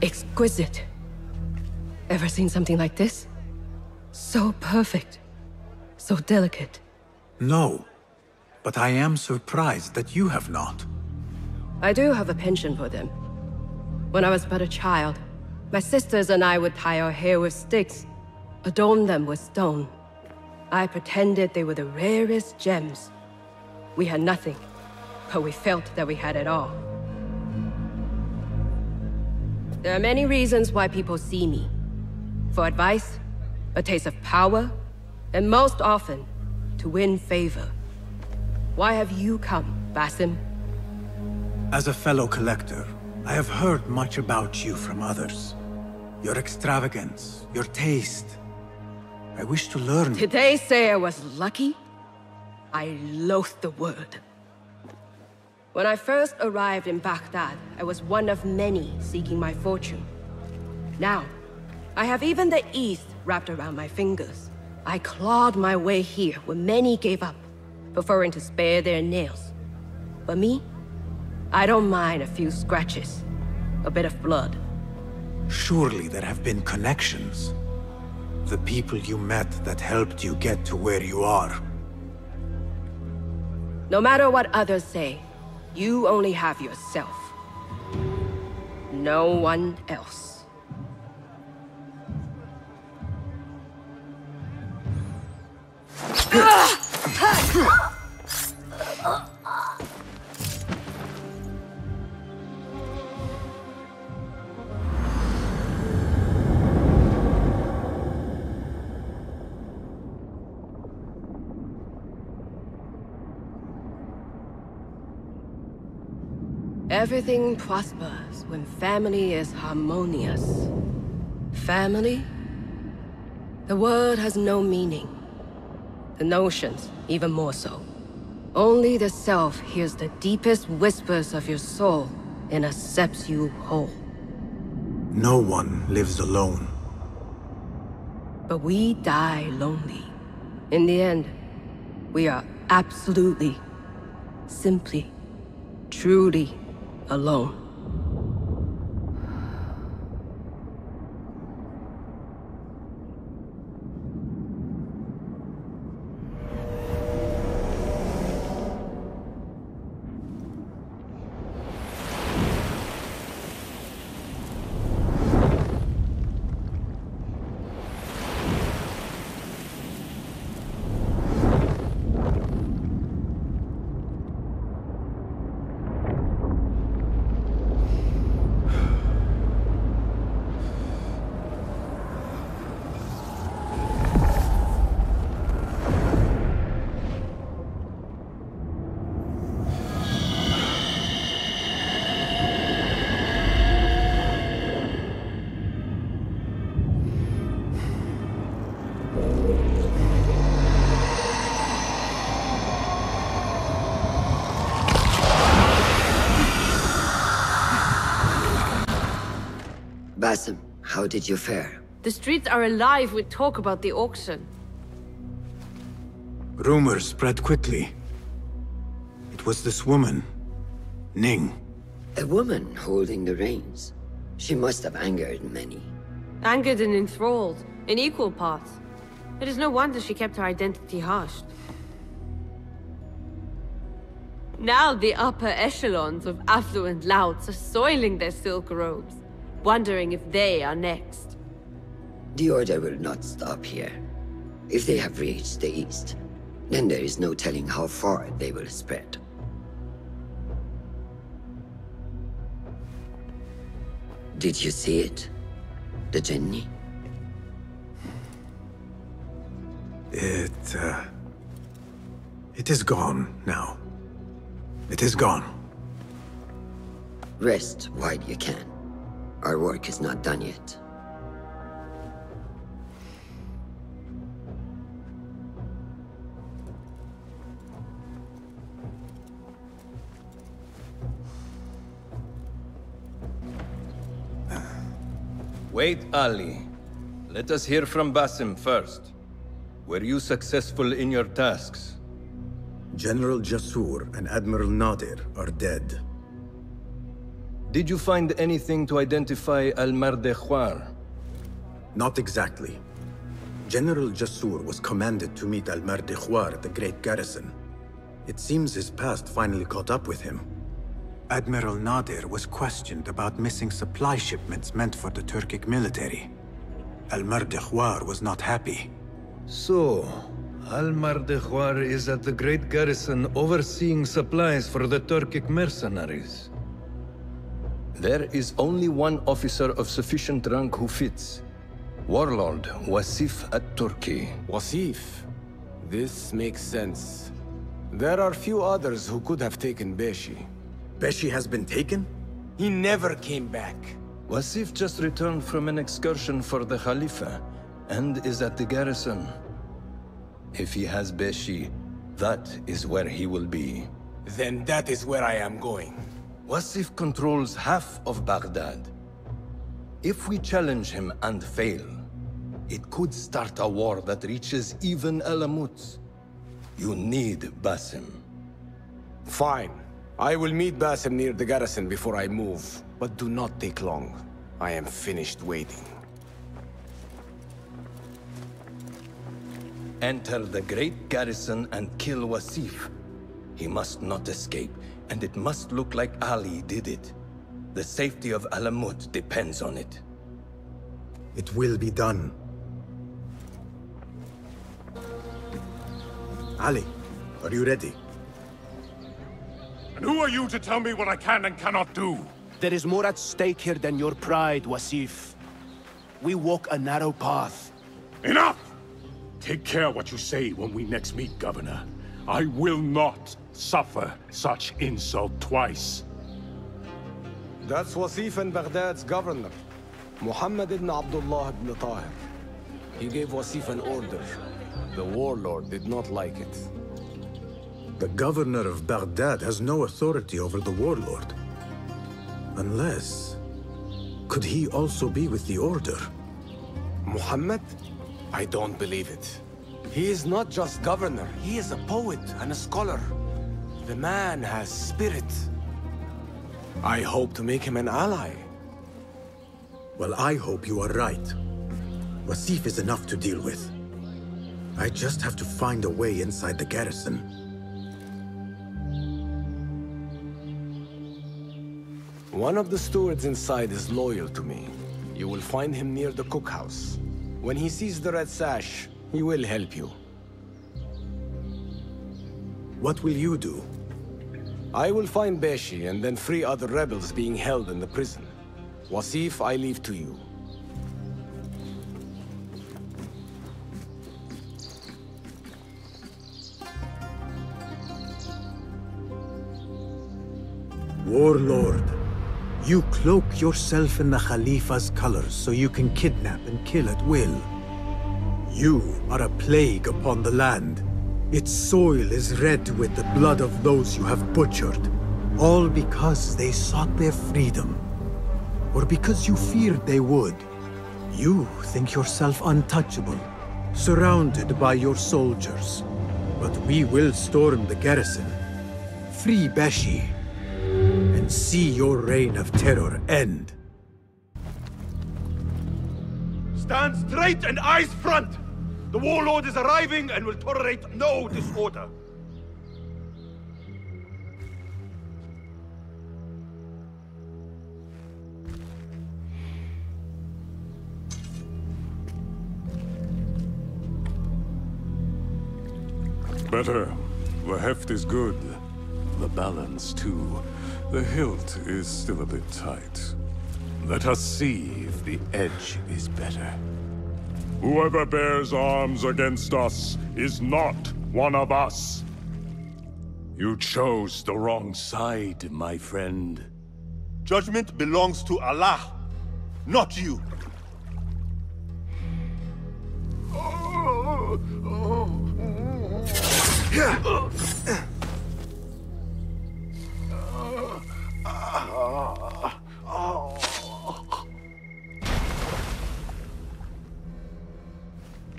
Exquisite. Ever seen something like this? So perfect. So delicate. No, but I am surprised that you have not. I do have a penchant for them. When I was but a child, my sisters and I would tie our hair with sticks, adorn them with stone. I pretended they were the rarest gems. We had nothing, but we felt that we had it all. There are many reasons why people see me. For advice, a taste of power, and most often, to win favor. Why have you come, Basim? As a fellow collector, I have heard much about you from others. Your extravagance, your taste. I wish to learn. Did they say I was lucky? I loathe the word. When I first arrived in Baghdad, I was one of many seeking my fortune. Now, I have even the East wrapped around my fingers. I clawed my way here when many gave up, preferring to spare their nails. But me? I don't mind a few scratches, a bit of blood. Surely there have been connections. The people you met that helped you get to where you are. No matter what others say, you only have yourself. No one else. Everything prospers when family is harmonious. Family? The word has no meaning. The notions, even more so. Only the self hears the deepest whispers of your soul and accepts you whole. No one lives alone. But we die lonely. In the end, we are absolutely, simply, truly alone. Basim, how did you fare? The streets are alive with talk about the auction. Rumors spread quickly. It was this woman, Ning. A woman holding the reins. She must have angered many. Angered and enthralled, in equal parts. It is no wonder she kept her identity hushed. Now the upper echelons of affluent louts are soiling their silk robes, wondering if they are next. The Order will not stop here. If they have reached the East, then there is no telling how far they will spread. Did you see it? The Jinni? It is gone now. It is gone. Rest while you can. Our work is not done yet. Wait, Ali. Let us hear from Basim first. Were you successful in your tasks? General Jasur and Admiral Nadir are dead. Did you find anything to identify Al-Mardekhwar? Not exactly. General Jasur was commanded to meet Al-Mardekhwar at the Great Garrison. It seems his past finally caught up with him. Admiral Nadir was questioned about missing supply shipments meant for the Turkic military. Al-Mardekhwar was not happy. So, Al-Mardekhwar is at the Great Garrison overseeing supplies for the Turkic mercenaries. There is only one officer of sufficient rank who fits. Warlord Wasif at-Turki. Wasif? This makes sense. There are few others who could have taken Beshi. Beshi has been taken? He never came back. Wasif just returned from an excursion for the Khalifa, and is at the garrison. If he has Beshi, that is where he will be. Then that is where I am going. Wasif controls half of Baghdad. If we challenge him and fail, it could start a war that reaches even Alamut. You need Basim. Fine. I will meet Basim near the garrison before I move, but do not take long. I am finished waiting. Enter the great garrison and kill Wasif. He must not escape, and it must look like Ali did it. The safety of Alamut depends on it. It will be done. Ali, are you ready? And who are you to tell me what I can and cannot do? There is more at stake here than your pride, Wasif. We walk a narrow path. Enough! Take care what you say when we next meet, Governor. I will not suffer such insult twice. That's Wasif and Baghdad's governor, Muhammad ibn Abdullah ibn Tahir. He gave Wasif an order. The warlord did not like it. The governor of Baghdad has no authority over the warlord. Unless... could he also be with the order? Muhammad? I don't believe it. He is not just governor, he is a poet and a scholar. The man has spirit. I hope to make him an ally. Well, I hope you are right. Wasif is enough to deal with. I just have to find a way inside the garrison. One of the stewards inside is loyal to me. You will find him near the cookhouse. When he sees the red sash, he will help you. What will you do? I will find Beshi and then free other rebels being held in the prison. Wasif, I leave to you. Warlord, you cloak yourself in the Khalifa's colors so you can kidnap and kill at will. You are a plague upon the land. Its soil is red with the blood of those you have butchered, all because they sought their freedom, or because you feared they would. You think yourself untouchable, surrounded by your soldiers. But we will storm the garrison, free Beshi, and see your reign of terror end. Stand straight and eyes front! The warlord is arriving and will tolerate no disorder. Better. The heft is good. The balance, too. The hilt is still a bit tight. Let us see if the edge is better. Whoever bears arms against us is not one of us. You chose the wrong side, my friend. Judgment belongs to Allah, not you.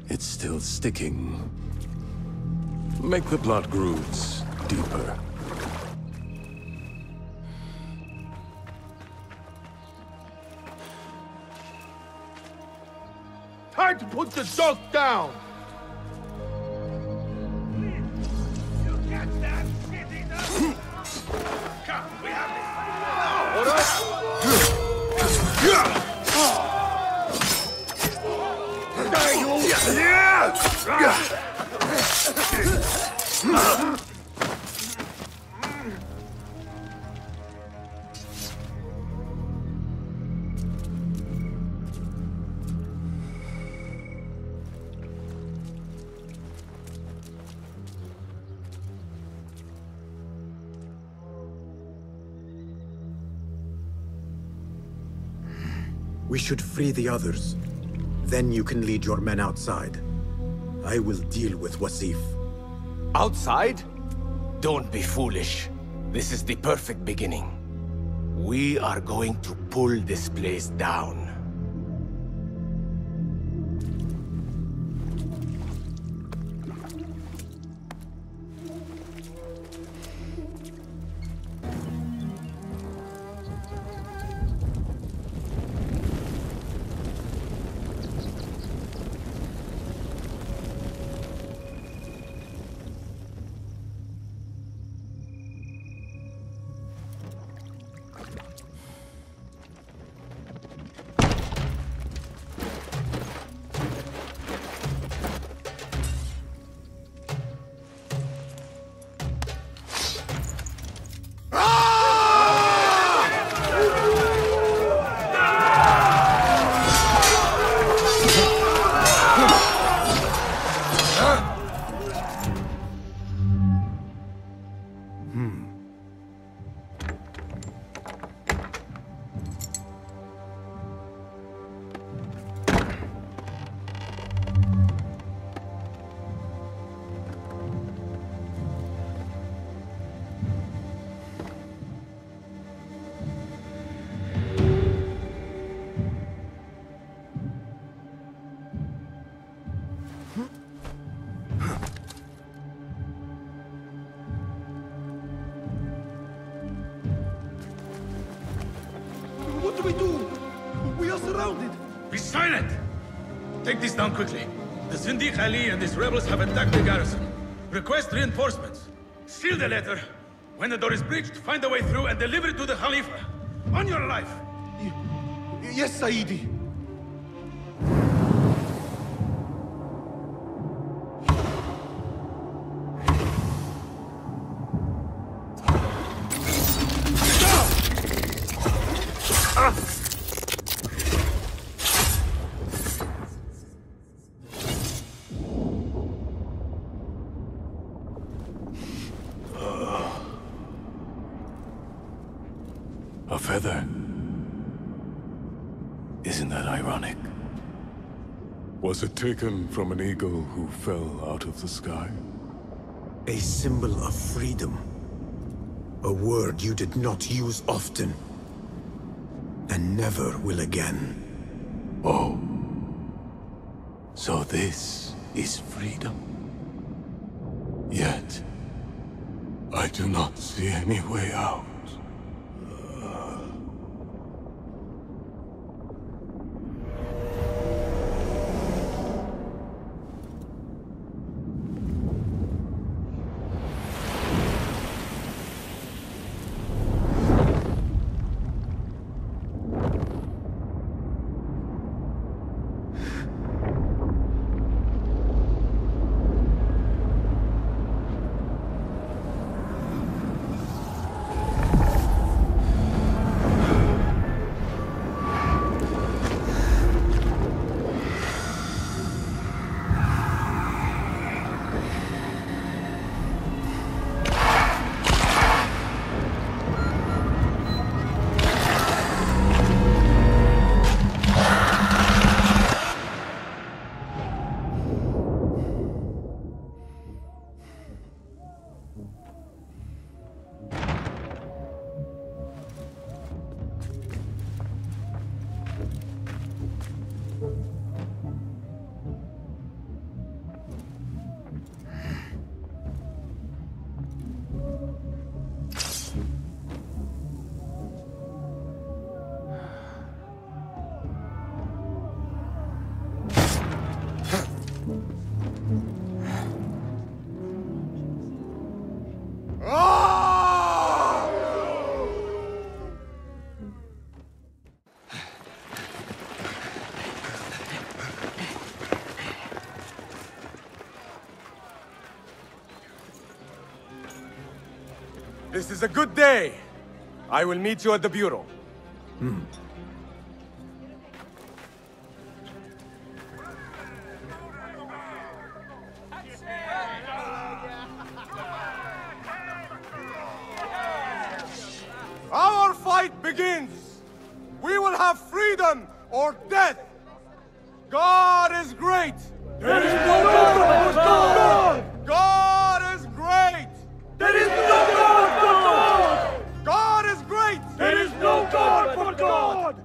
It's still sticking. Make the blood grooves deeper. Time to put the dog down! You get that shit enough? Come, we have it! All right! We should free the others. Then you can lead your men outside. I will deal with Wasif. Outside? Don't be foolish. This is the perfect beginning. We are going to pull this place down. we do? We are surrounded. Be silent! Take this down quickly. The Zindiq Ali and his rebels have attacked the garrison. Request reinforcements. Seal the letter. When the door is breached, find a way through and deliver it to the Khalifa. On your life! Yes, Saidi. A feather. Isn't that ironic? Was it taken from an eagle who fell out of the sky? A symbol of freedom. A word you did not use often. And never will again. Oh. So this is freedom. Yet, I do not see any way out. This is a good day. I will meet you at the Bureau. Our fight begins! We will have freedom or death! God is great! There is no God but God! God is great! There is no God but God! God is great! There is no God but God!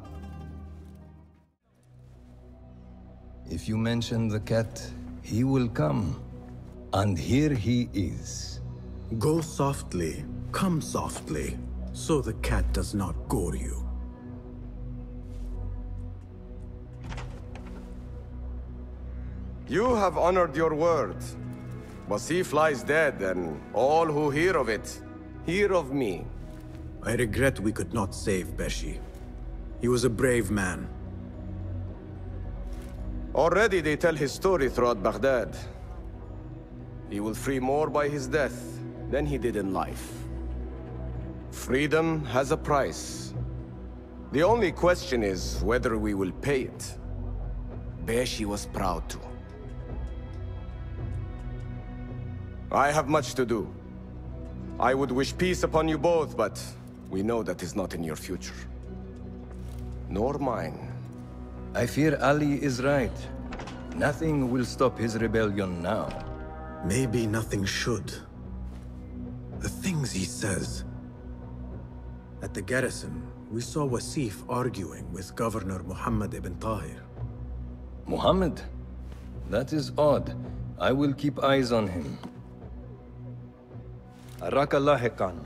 If you mention the cat, he will come. And here he is. Go softly, come softly, so the cat does not gore you. You have honored your word. Wasif lies dead, and all who hear of it, hear of me. I regret we could not save Beshi. He was a brave man. Already they tell his story throughout Baghdad. He will free more by his death than he did in life. Freedom has a price. The only question is whether we will pay it. Beshi was proud to. I have much to do. I would wish peace upon you both, but we know that is not in your future. Nor mine. I fear Ali is right. Nothing will stop his rebellion now. Maybe nothing should. The things he says. At the garrison, we saw Wasif arguing with Governor Muhammad ibn Tahir. Muhammad? That is odd. I will keep eyes on him. Arakallah Khan.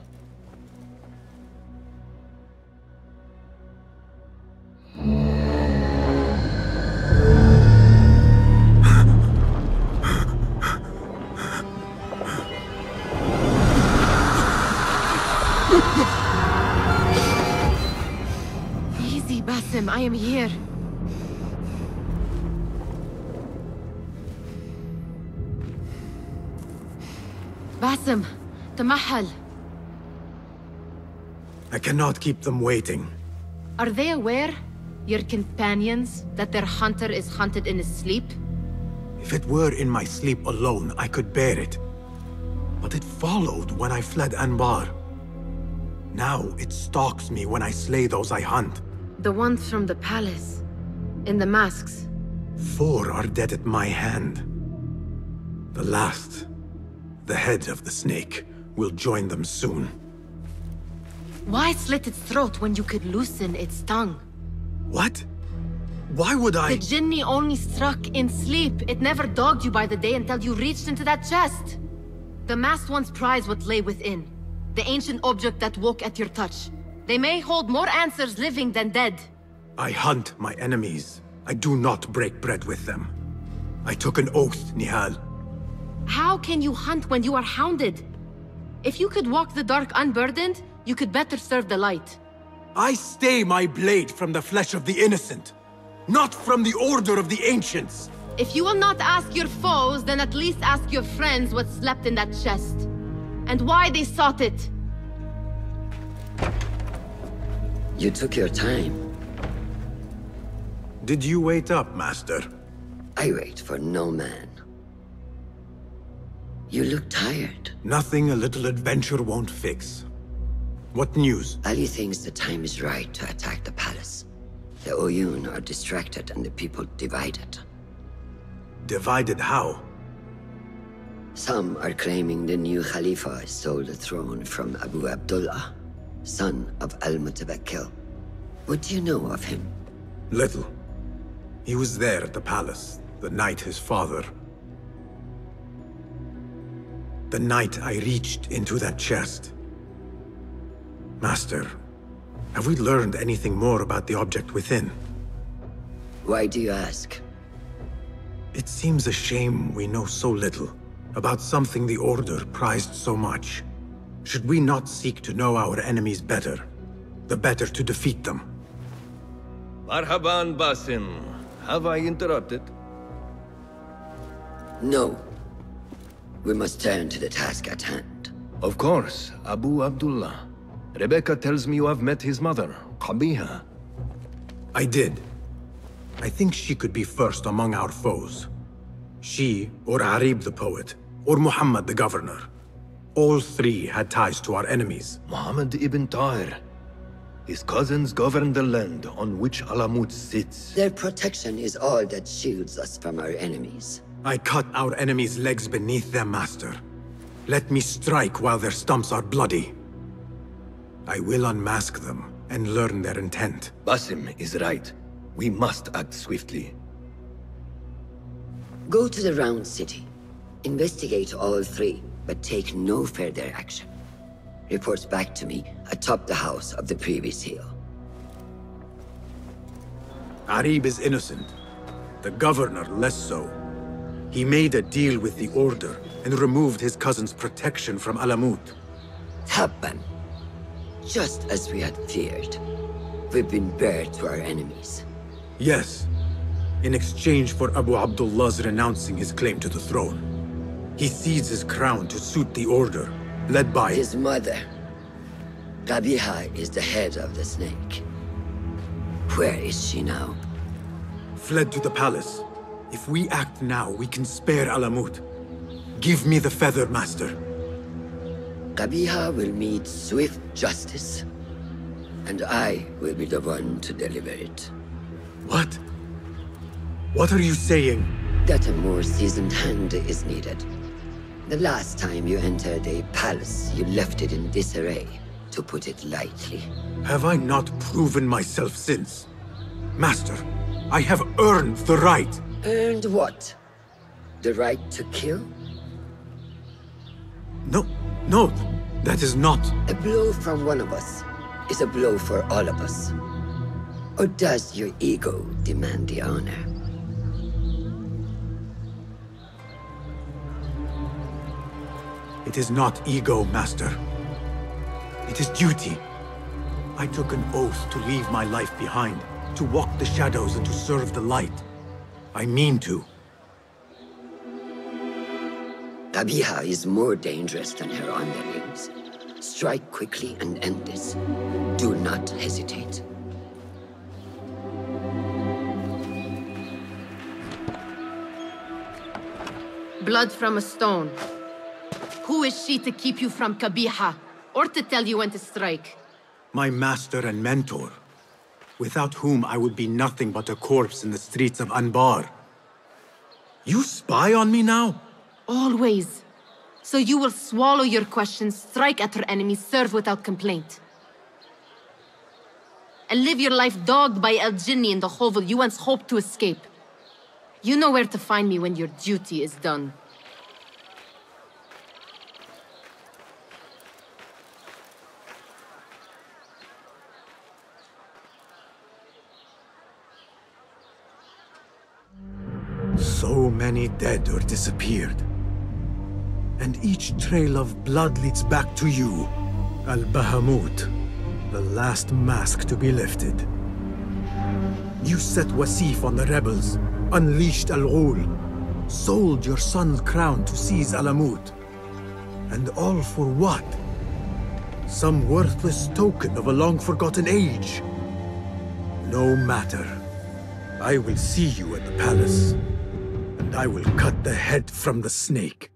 Basim, Tamahal. I cannot keep them waiting. Are they aware, your companions, that their hunter is hunted in his sleep? If it were in my sleep alone, I could bear it. But it followed when I fled Anbar. Now it stalks me when I slay those I hunt. The ones from the palace. In the masks. 4 are dead at my hand. The last, the head of the snake, will join them soon. Why slit its throat when you could loosen its tongue? What? Why would I? The Jinni only struck in sleep. It never dogged you by the day until you reached into that chest. The masked ones prize what lay within. The ancient object that woke at your touch. They may hold more answers living than dead. I hunt my enemies. I do not break bread with them. I took an oath, Nihal. How can you hunt when you are hounded? If you could walk the dark unburdened, you could better serve the light. I stay my blade from the flesh of the innocent, not from the order of the ancients. If you will not ask your foes, then at least ask your friends what slept in that chest. And why they sought it. You took your time. Did you wait up, Master? I wait for no man. You look tired. Nothing a little adventure won't fix. What news? Ali thinks the time is right to attack the palace. The Oyun are distracted and the people divided. Divided how? Some are claiming the new Khalifa stole the throne from Abu Abdullah, son of Al-Mutawakkil. What do you know of him? Little. He was there at the palace, the night his father... The night I reached into that chest. Master, have we learned anything more about the object within? Why do you ask? It seems a shame we know so little about something the Order prized so much. Should we not seek to know our enemies better, the better to defeat them? Marhaban, Basim. Have I interrupted? No. We must turn to the task at hand. Of course, Abu Abdullah. Rebecca tells me you have met his mother, Qabiha. I did. I think she could be first among our foes. She, or Arib the poet, or Muhammad the governor. All 3 had ties to our enemies. Muhammad ibn Tahir. His cousins govern the land on which Alamut sits. Their protection is all that shields us from our enemies. I cut our enemies' legs beneath them, Master. Let me strike while their stumps are bloody. I will unmask them and learn their intent. Basim is right. We must act swiftly. Go to the Round City. Investigate all 3, but take no further action. Reports back to me atop the house of the previous hill. Arib is innocent. The governor less so. He made a deal with the Order and removed his cousin's protection from Alamut. Tabban. Just as we had feared. We've been bared to our enemies. Yes. In exchange for Abu Abdullah's renouncing his claim to the throne. He cedes his crown to suit the Order, led by... His mother. Qabiha is the head of the snake. Where is she now? Fled to the palace. If we act now, we can spare Alamut. Give me the feather, Master. Qabiha will meet swift justice. And I will be the one to deliver it. What? What are you saying? That a more seasoned hand is needed. The last time you entered a palace, you left it in disarray, to put it lightly. Have I not proven myself since? Master, I have earned the right. Earned what? The right to kill? No, that is not... A blow from one of us is a blow for all of us. Or does your ego demand the honor? It is not ego, Master. It is duty. I took an oath to leave my life behind, to walk the shadows and to serve the light. I mean to. Qabiha is more dangerous than her underlings. Strike quickly and end this. Do not hesitate. Blood from a stone. Who is she to keep you from Qabiha, or to tell you when to strike? My master and mentor, without whom I would be nothing but a corpse in the streets of Anbar. You spy on me now? Always. So you will swallow your questions, strike at her enemies, serve without complaint. And live your life dogged by El Jinni in the hovel you once hoped to escape. You know where to find me when your duty is done. So many dead or disappeared. And each trail of blood leads back to you, Al-Bahamut, the last mask to be lifted. You set Wasif on the rebels, unleashed Al-Ghul, sold your son's crown to seize Alamut. And all for what? Some worthless token of a long-forgotten age. No matter. I will see you at the palace, and I will cut the head from the snake.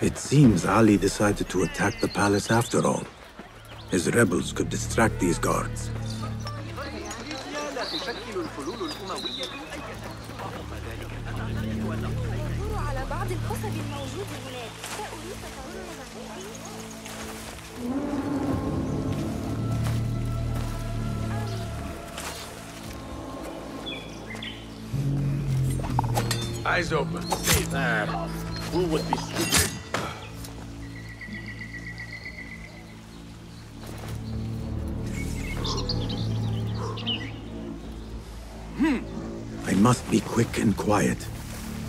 It seems Ali decided to attack the palace after all. His rebels could distract these guards. Eyes open. Who would be stupid? I must be quick and quiet.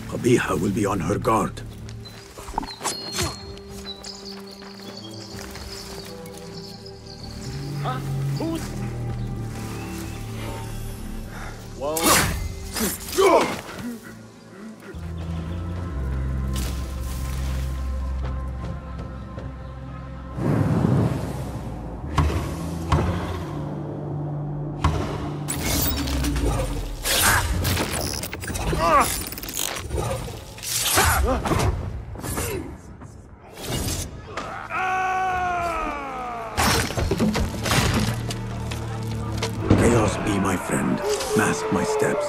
Qabiha will be on her guard. Huh? Who's... Whoa. Chaos be my friend. Mask my steps.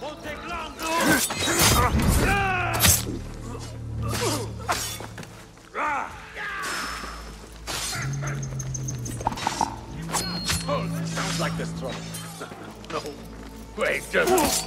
Won't take long. Oh, sounds like there's trouble. No. Wait, just...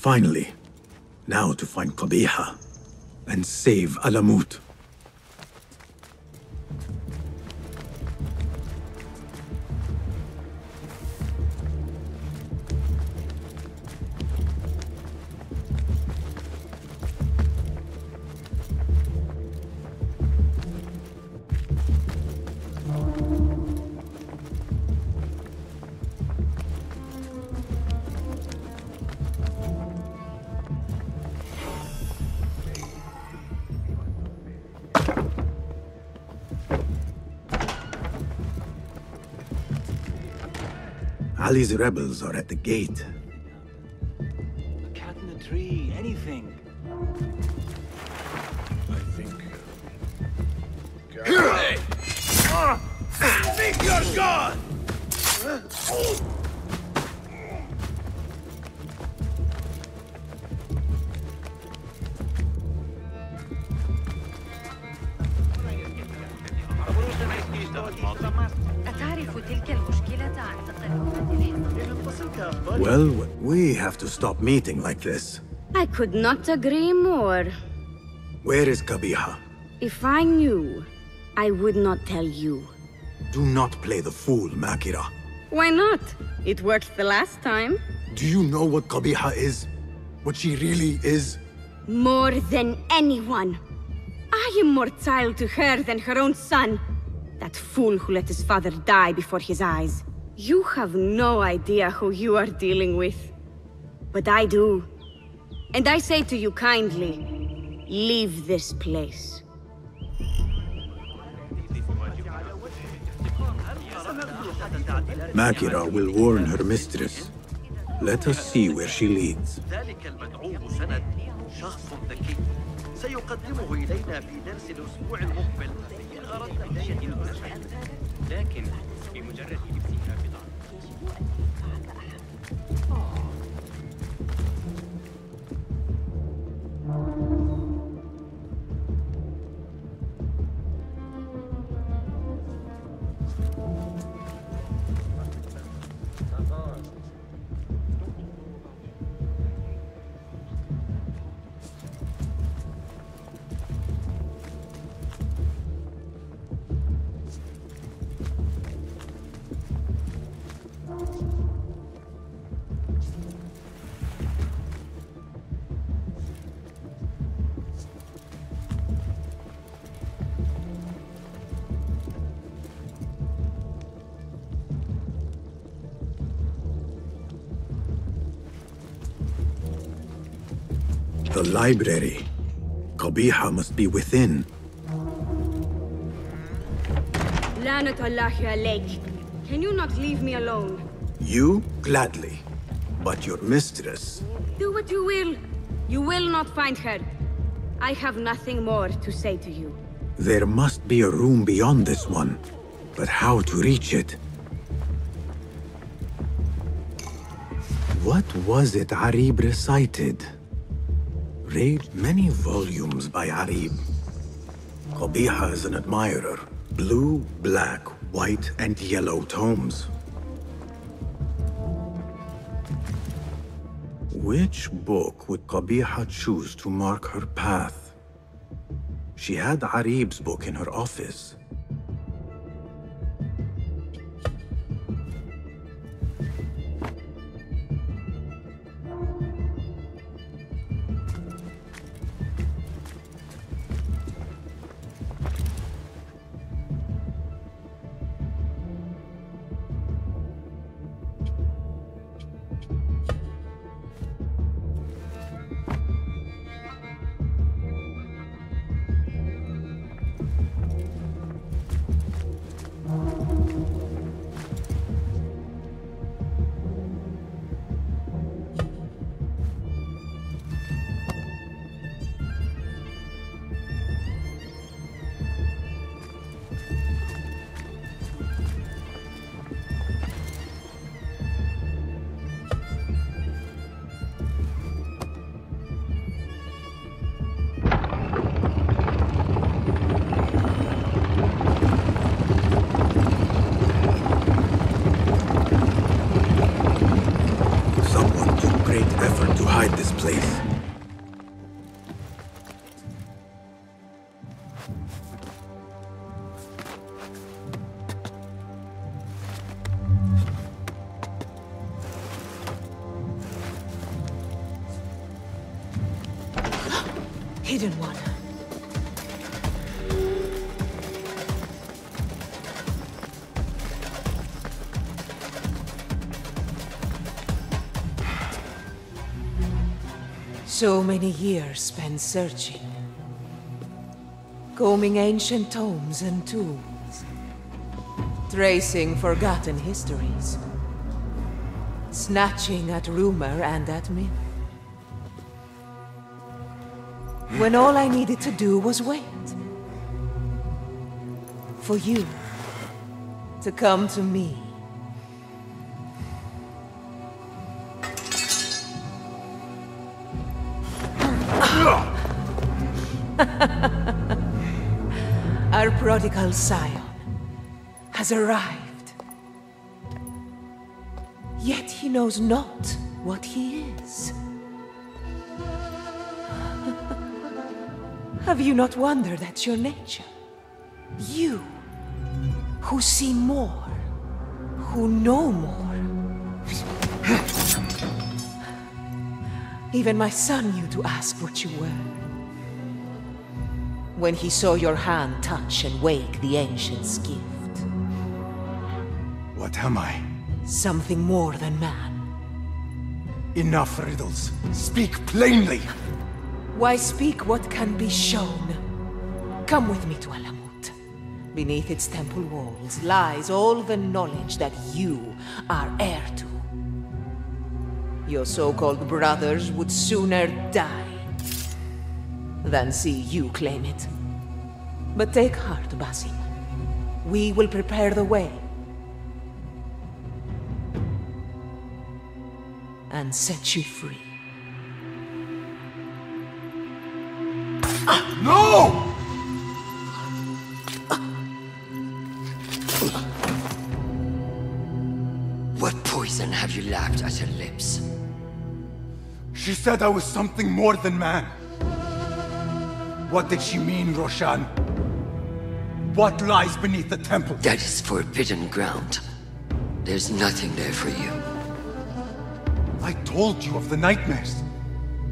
Finally, now to find Qabiha and save Alamut. Ali's rebels are at the gate. A cat in a tree, anything. I think... Hey! Think you're gone! Well, we have to stop meeting like this. I could not agree more. Where is Qabiha? If I knew, I would not tell you. Do not play the fool, Makira. Why not? It worked the last time. Do you know what Qabiha is? What she really is? More than anyone. I am more child to her than her own son. That fool who let his father die before his eyes. You have no idea who you are dealing with. But I do. And I say to you kindly, leave this place. Makira will warn her mistress. Let us see where she leads. سيقدمه إلينا في درس الأسبوع المقبل إن أردت شيء لكن بمجرد لبسها بضاعة. The library. Qabiha must be within. Lanat Allah alayk. Can you not leave me alone? You? Gladly. But your mistress... Do what you will. You will not find her. I have nothing more to say to you. There must be a room beyond this one. But how to reach it? What was it Arib recited? Read many volumes by Arib. Qabiha is an admirer. Blue, black, white, and yellow tomes. Which book would Qabiha choose to mark her path? She had Arib's book in her office. hide this place. Hidden one. So many years spent searching. Combing ancient tomes and tombs. Tracing forgotten histories. Snatching at rumor and at myth. When all I needed to do was wait. For you to come to me. Our prodigal scion has arrived. Yet he knows not what he is. Have you not wondered at your nature? You, who see more, who know more. Even my son knew to ask what you were. When he saw your hand touch and wake the ancient's gift. What am I? Something more than man. Enough riddles. Speak plainly! Why speak what can be shown? Come with me to Alamut. Beneath its temple walls lies all the knowledge that you are heir to. Your so-called brothers would sooner die than see you claim it. But take heart, Basim. We will prepare the way. And set you free. No! What poison have you lapped at her lips? She said I was something more than man. What did she mean, Roshan? What lies beneath the temple? That is forbidden ground. There's nothing there for you. I told you of the nightmares.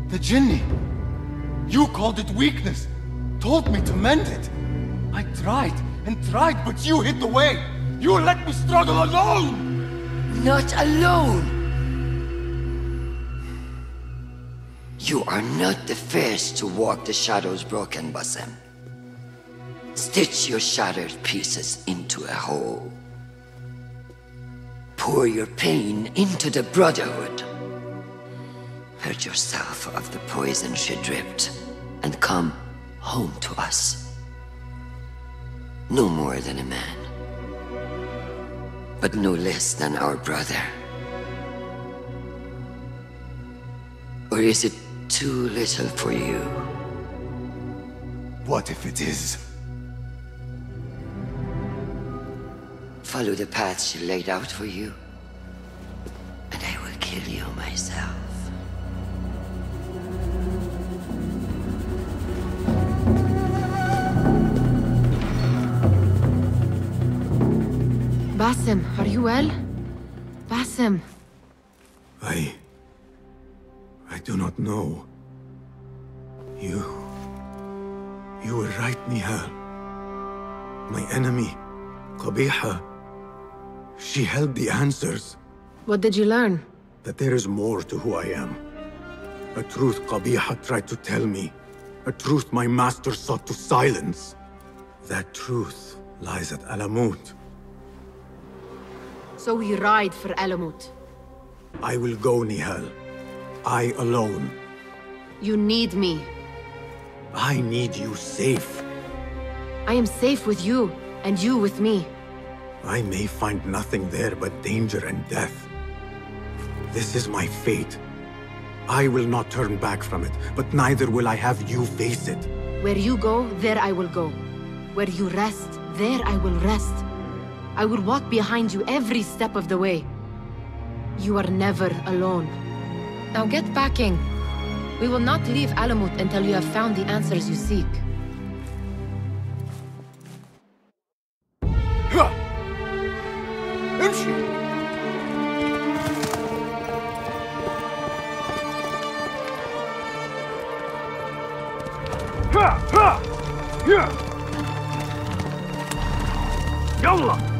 The Jinni. You called it weakness. Told me to mend it. I tried and tried, but you hid the way. You let me struggle alone! Not alone! You are not the first to walk the shadows broken, Basim. Stitch your shattered pieces into a whole. Pour your pain into the Brotherhood. Purge yourself of the poison she dripped, and come home to us. No more than a man, but no less than our brother. Or is it too little for you? What if it is? Follow the path she laid out for you, and I will kill you myself. Basim, are you well? Basim. I do not know. You were right, Nihal. My enemy, Qabiha. She held the answers. What did you learn? That there is more to who I am. A truth Qabiha tried to tell me. A truth my master sought to silence. That truth lies at Alamut. So we ride for Alamut. I will go, Nihal. I alone. You need me. I need you safe. I am safe with you, and you with me. I may find nothing there but danger and death. This is my fate. I will not turn back from it, but neither will I have you face it. Where you go, there I will go. Where you rest, there I will rest. I will walk behind you every step of the way. You are never alone. Now get backing. We will not leave Alamut until you have found the answers you seek. يلا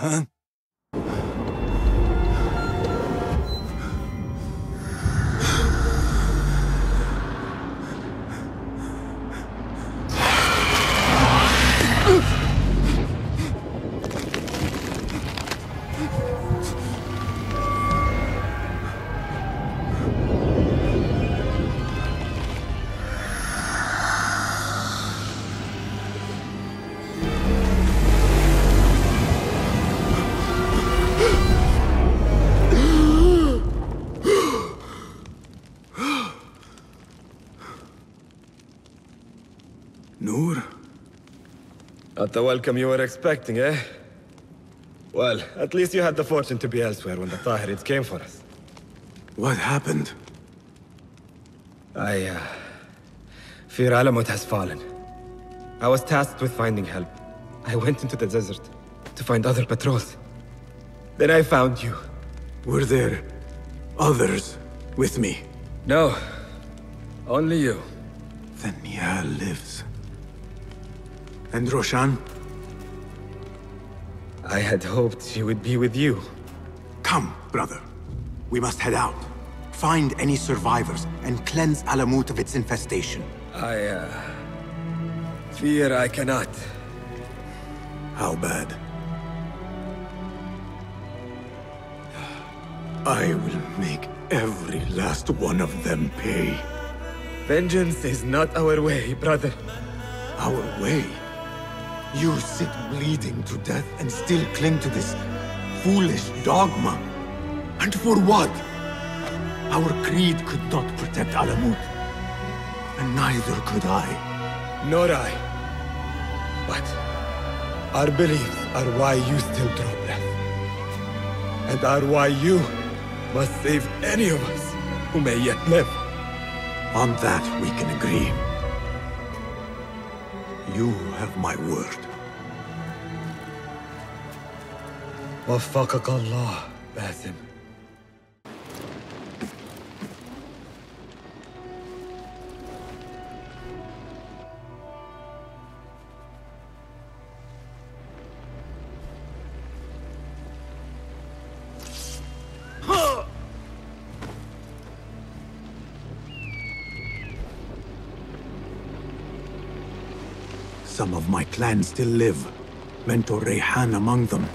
Roshan? Not the welcome you were expecting, eh? Well, at least you had the fortune to be elsewhere when the Tahirids came for us. What happened? I fear Alamut has fallen. I was tasked with finding help. I went into the desert to find other patrols. Then I found you. Were there others with me? No. Only you. Then Nihal lives. And Roshan? I had hoped she would be with you. Come, brother. We must head out. Find any survivors and cleanse Alamut of its infestation. I fear I cannot. How bad? I will make every last one of them pay. Vengeance is not our way, brother. Our way? You sit bleeding to death and still cling to this foolish dogma. And for what? Our creed could not protect Alamut. And neither could I. Nor I. But our beliefs are why you still draw breath. And are why you must save any of us who may yet live. On that we can agree. You have my word. وفقك الله باسم. Some of my clan still live. Mentor Rayhan among them.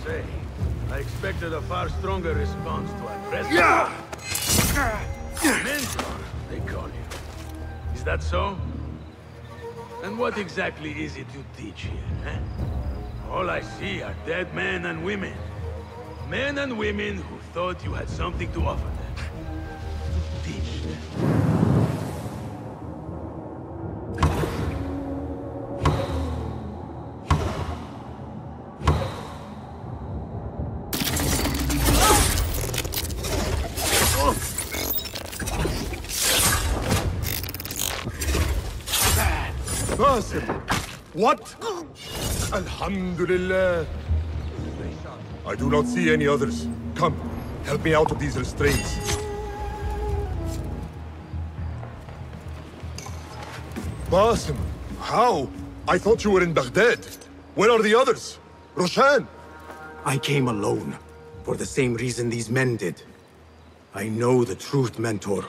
say. I expected a far stronger response to aggressive... Mentor, they call you. Is that so? And what exactly is it you teach here, eh? All I see are dead men and women. Men and women who thought you had something to offer them. To teach them. What? Alhamdulillah. I do not see any others. Come, help me out of these restraints. Basim, how? I thought you were in Baghdad. Where are the others? Roshan? I came alone, for the same reason these men did. I know the truth, Mentor,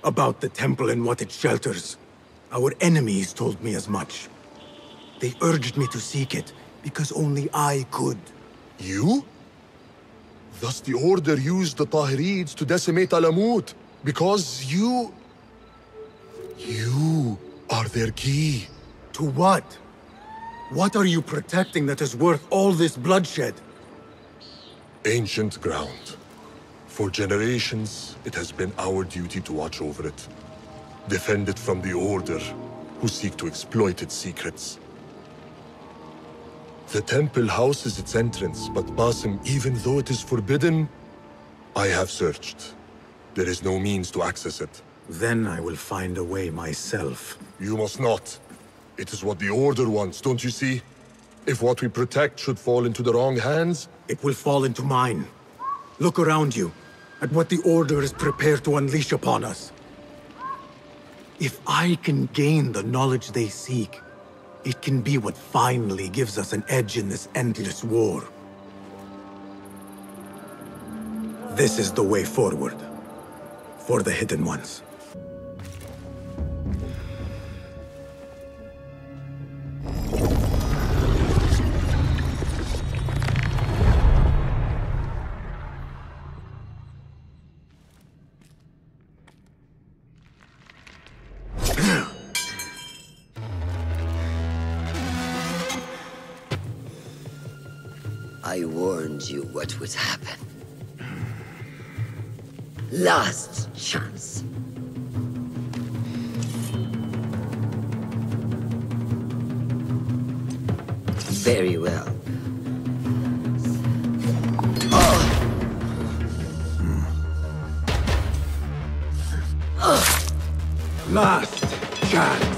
about the temple and what it shelters. Our enemies told me as much. They urged me to seek it, because only I could. You? Thus the Order used the Tahirids to decimate Alamut, because you... You are their key. To what? What are you protecting that is worth all this bloodshed? Ancient ground. For generations, it has been our duty to watch over it. Defend it from the Order, who seek to exploit its secrets. The temple houses its entrance, but Basim, even though it is forbidden, I have searched. There is no means to access it. Then I will find a way myself. You must not. It is what the Order wants, don't you see? If what we protect should fall into the wrong hands... It will fall into mine. Look around you, at what the Order is prepared to unleash upon us. If I can gain the knowledge they seek, it can be what finally gives us an edge in this endless war. This is the way forward. For the Hidden Ones. I warned you what would happen. Last chance. Very well. Last chance.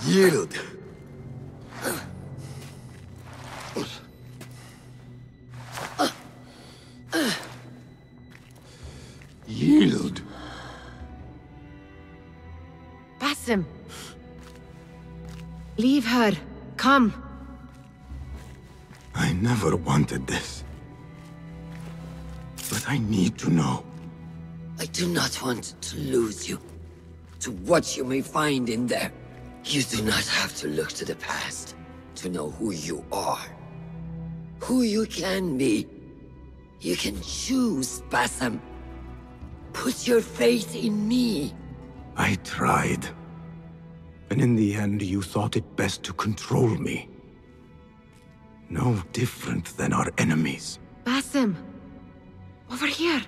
Yield. Yield. Basim. Leave her. Come. I never wanted this. But I need to know. I do not want to lose you to what you may find in there. You do not have to look to the past to know who you are. Who you can be. You can choose, Basim. Put your faith in me. I tried. And in the end, you thought it best to control me. No different than our enemies. Basim. Over here.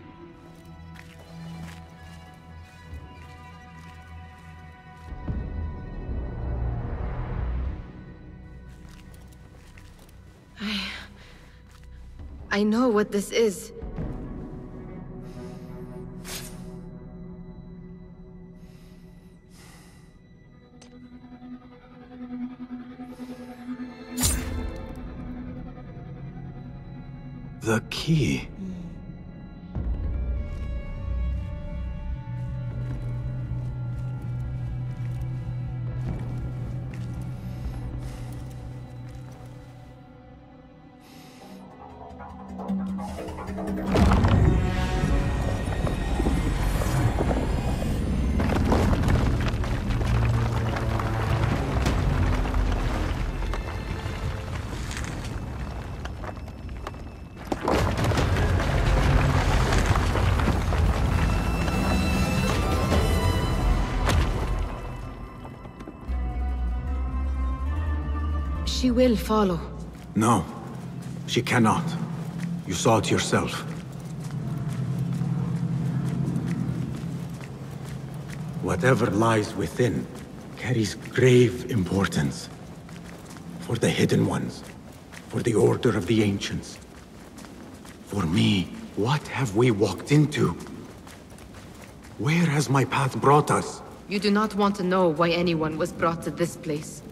I know what this is. The key. She will follow. No, she cannot. You saw it yourself. Whatever lies within carries grave importance. For the Hidden Ones, for the Order of the Ancients. For me, what have we walked into? Where has my path brought us? You do not want to know why anyone was brought to this place.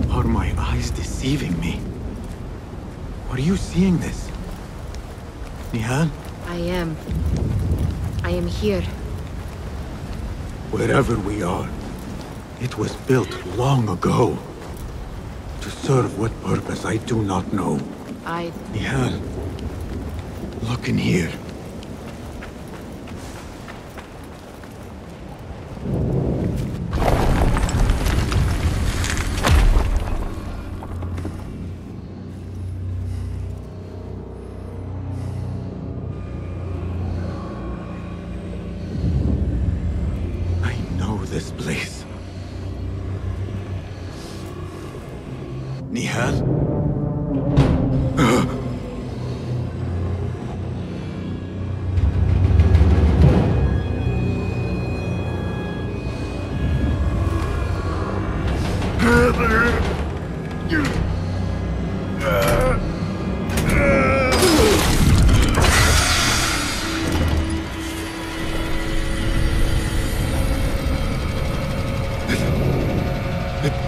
Are my eyes deceiving me? Are you seeing this? Nihal? I am here. Wherever we are, it was built long ago. To serve what purpose, I do not know. Nihal, look in here. This place. Nihal?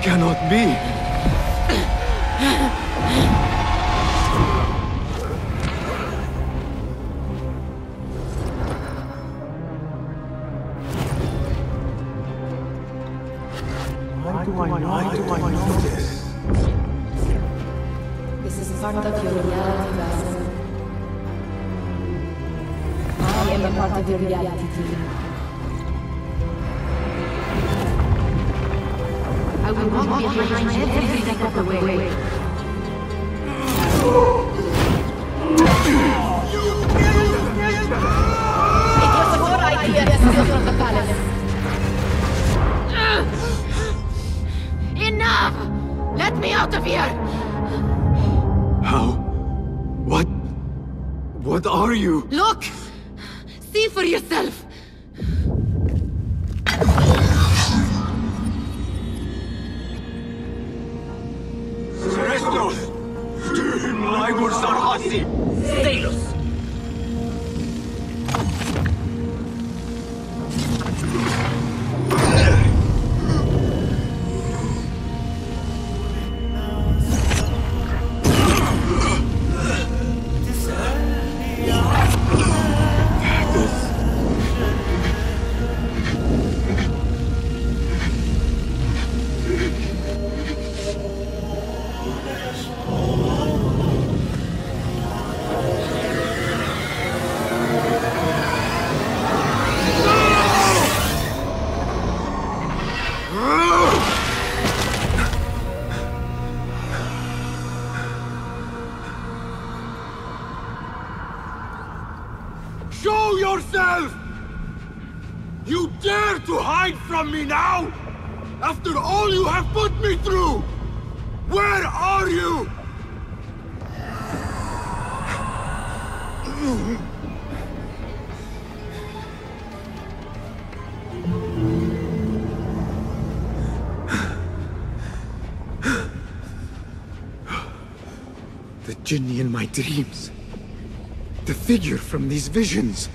Cannot be. Why do I know this? This is part of your reality, Basim. I am a part of your reality too. I will walk behind every step of the way. It was a good idea to steal from the palace. Enough! Let me out of here! How? What are you? Look! See for yourself! Sailors! Show yourself! You dare to hide from me now? After all you have put me through! Where are you? The Jinni in my dreams. The figure from these visions.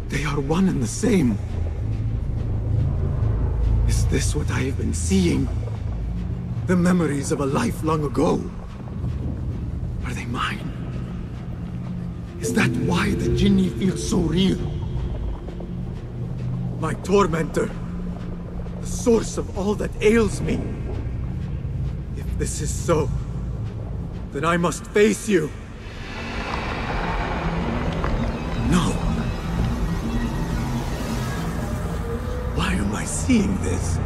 They are one and the same. Is this what I have been seeing? The memories of a life long ago? Are they mine? Is that why the Jinni feels so real? My tormentor. The source of all that ails me. If this is so, then I must face you. No. Why am I seeing this?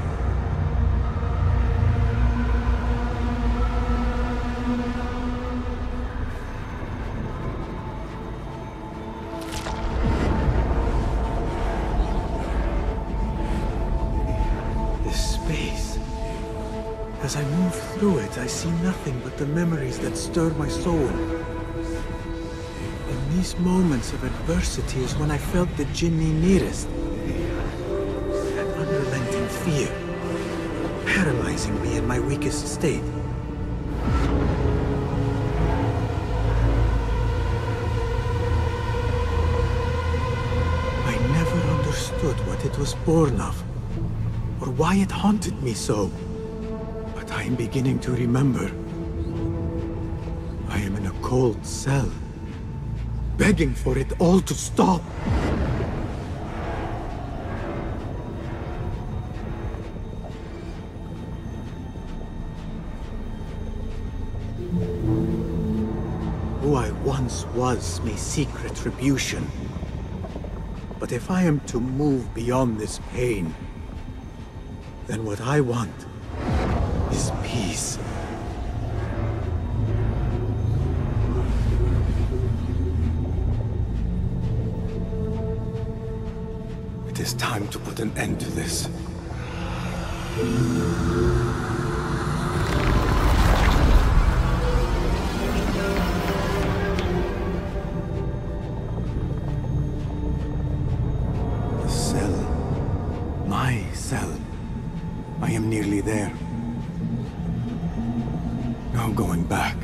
space. As I move through it, I see nothing but the memories that stir my soul. In these moments of adversity is when I felt the Jinni nearest. That unrelenting fear, paralyzing me in my weakest state. I never understood what it was born of, or why it haunted me so. But I am beginning to remember. I am in a cold cell, begging for it all to stop. Who I once was may seek retribution. But if I am to move beyond this pain, then what I want is peace. It is time to put an end to this. The cell. My cell. I am nearly there. No going back.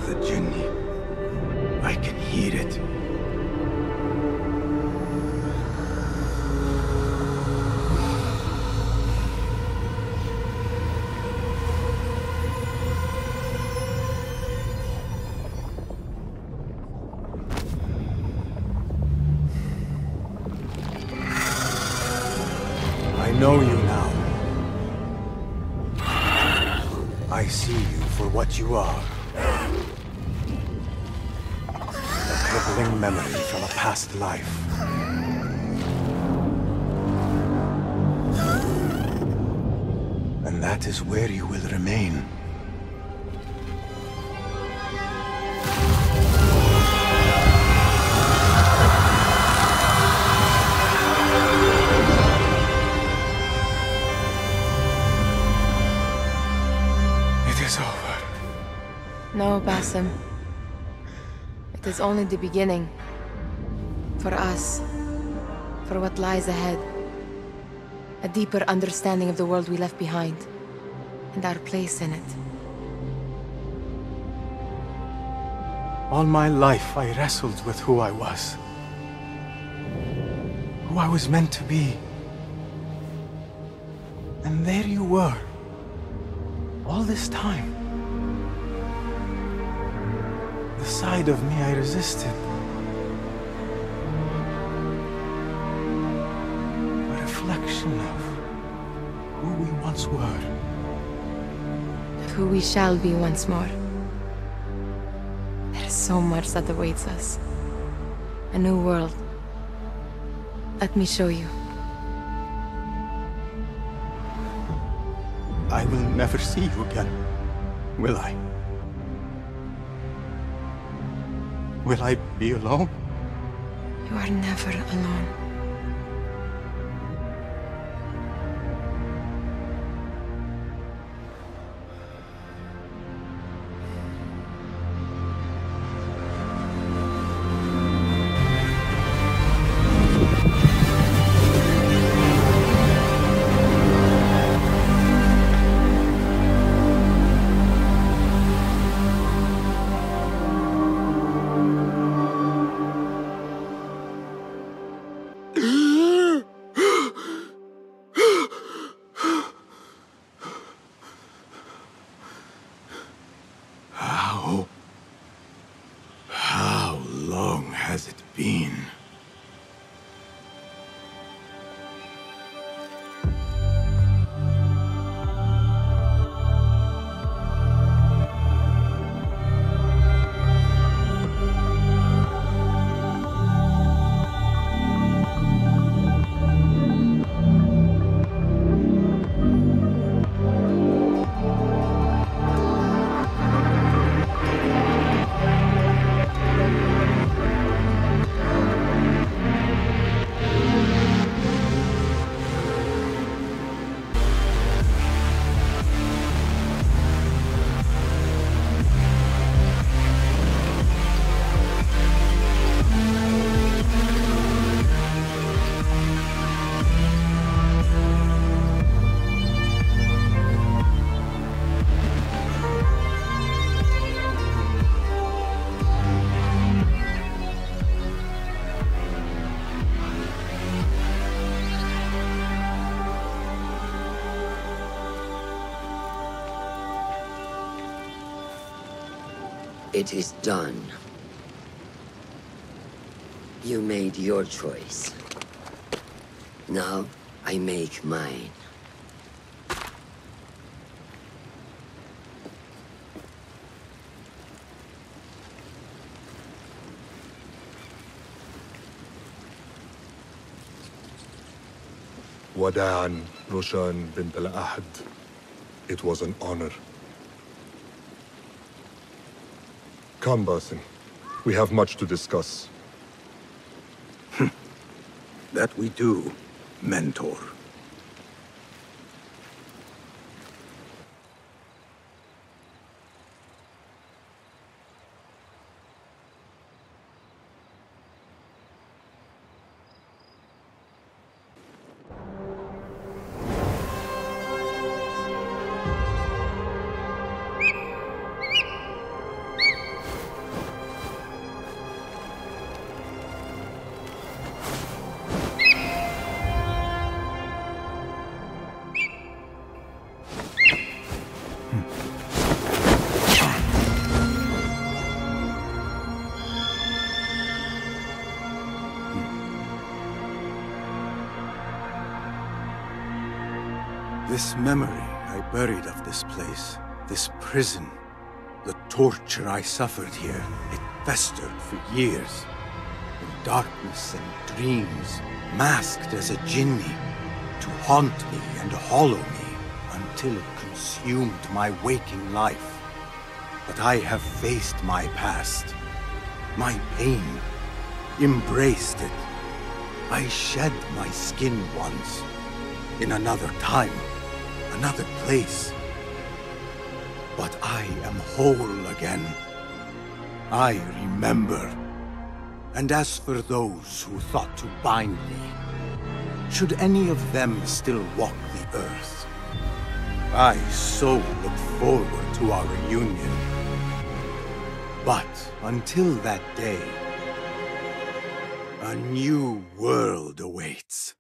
The Jinni. I can hear it. I know you now. I see you for what you are. A crippling memory from a past life. And that is where you will remain. It is over. No, Basim. It is only the beginning. For us. For what lies ahead. A deeper understanding of the world we left behind. And our place in it. All my life I wrestled with who I was. Who I was meant to be. And there you were. All this time. The side of me I resisted. A reflection of who we once were. Of who we shall be once more. There is so much that awaits us. A new world. Let me show you. I will never see you again, will I? Will I be alone? You are never alone. It is done. You made your choice. Now, I make mine. Wada'an, Roshan bint al-Ahad. It was an honor. Come, Basim. We have much to discuss. That we do, Mentor. This memory I buried of this place, this prison, the torture I suffered here, it festered for years. In darkness and dreams, masked as a jinni, to haunt me and hollow me, until it consumed my waking life. But I have faced my past, my pain, embraced it. I shed my skin once, in another time, another place. But I am whole again. I remember. And as for those who thought to bind me, should any of them still walk the earth, I so look forward to our reunion. But until that day, a new world awaits.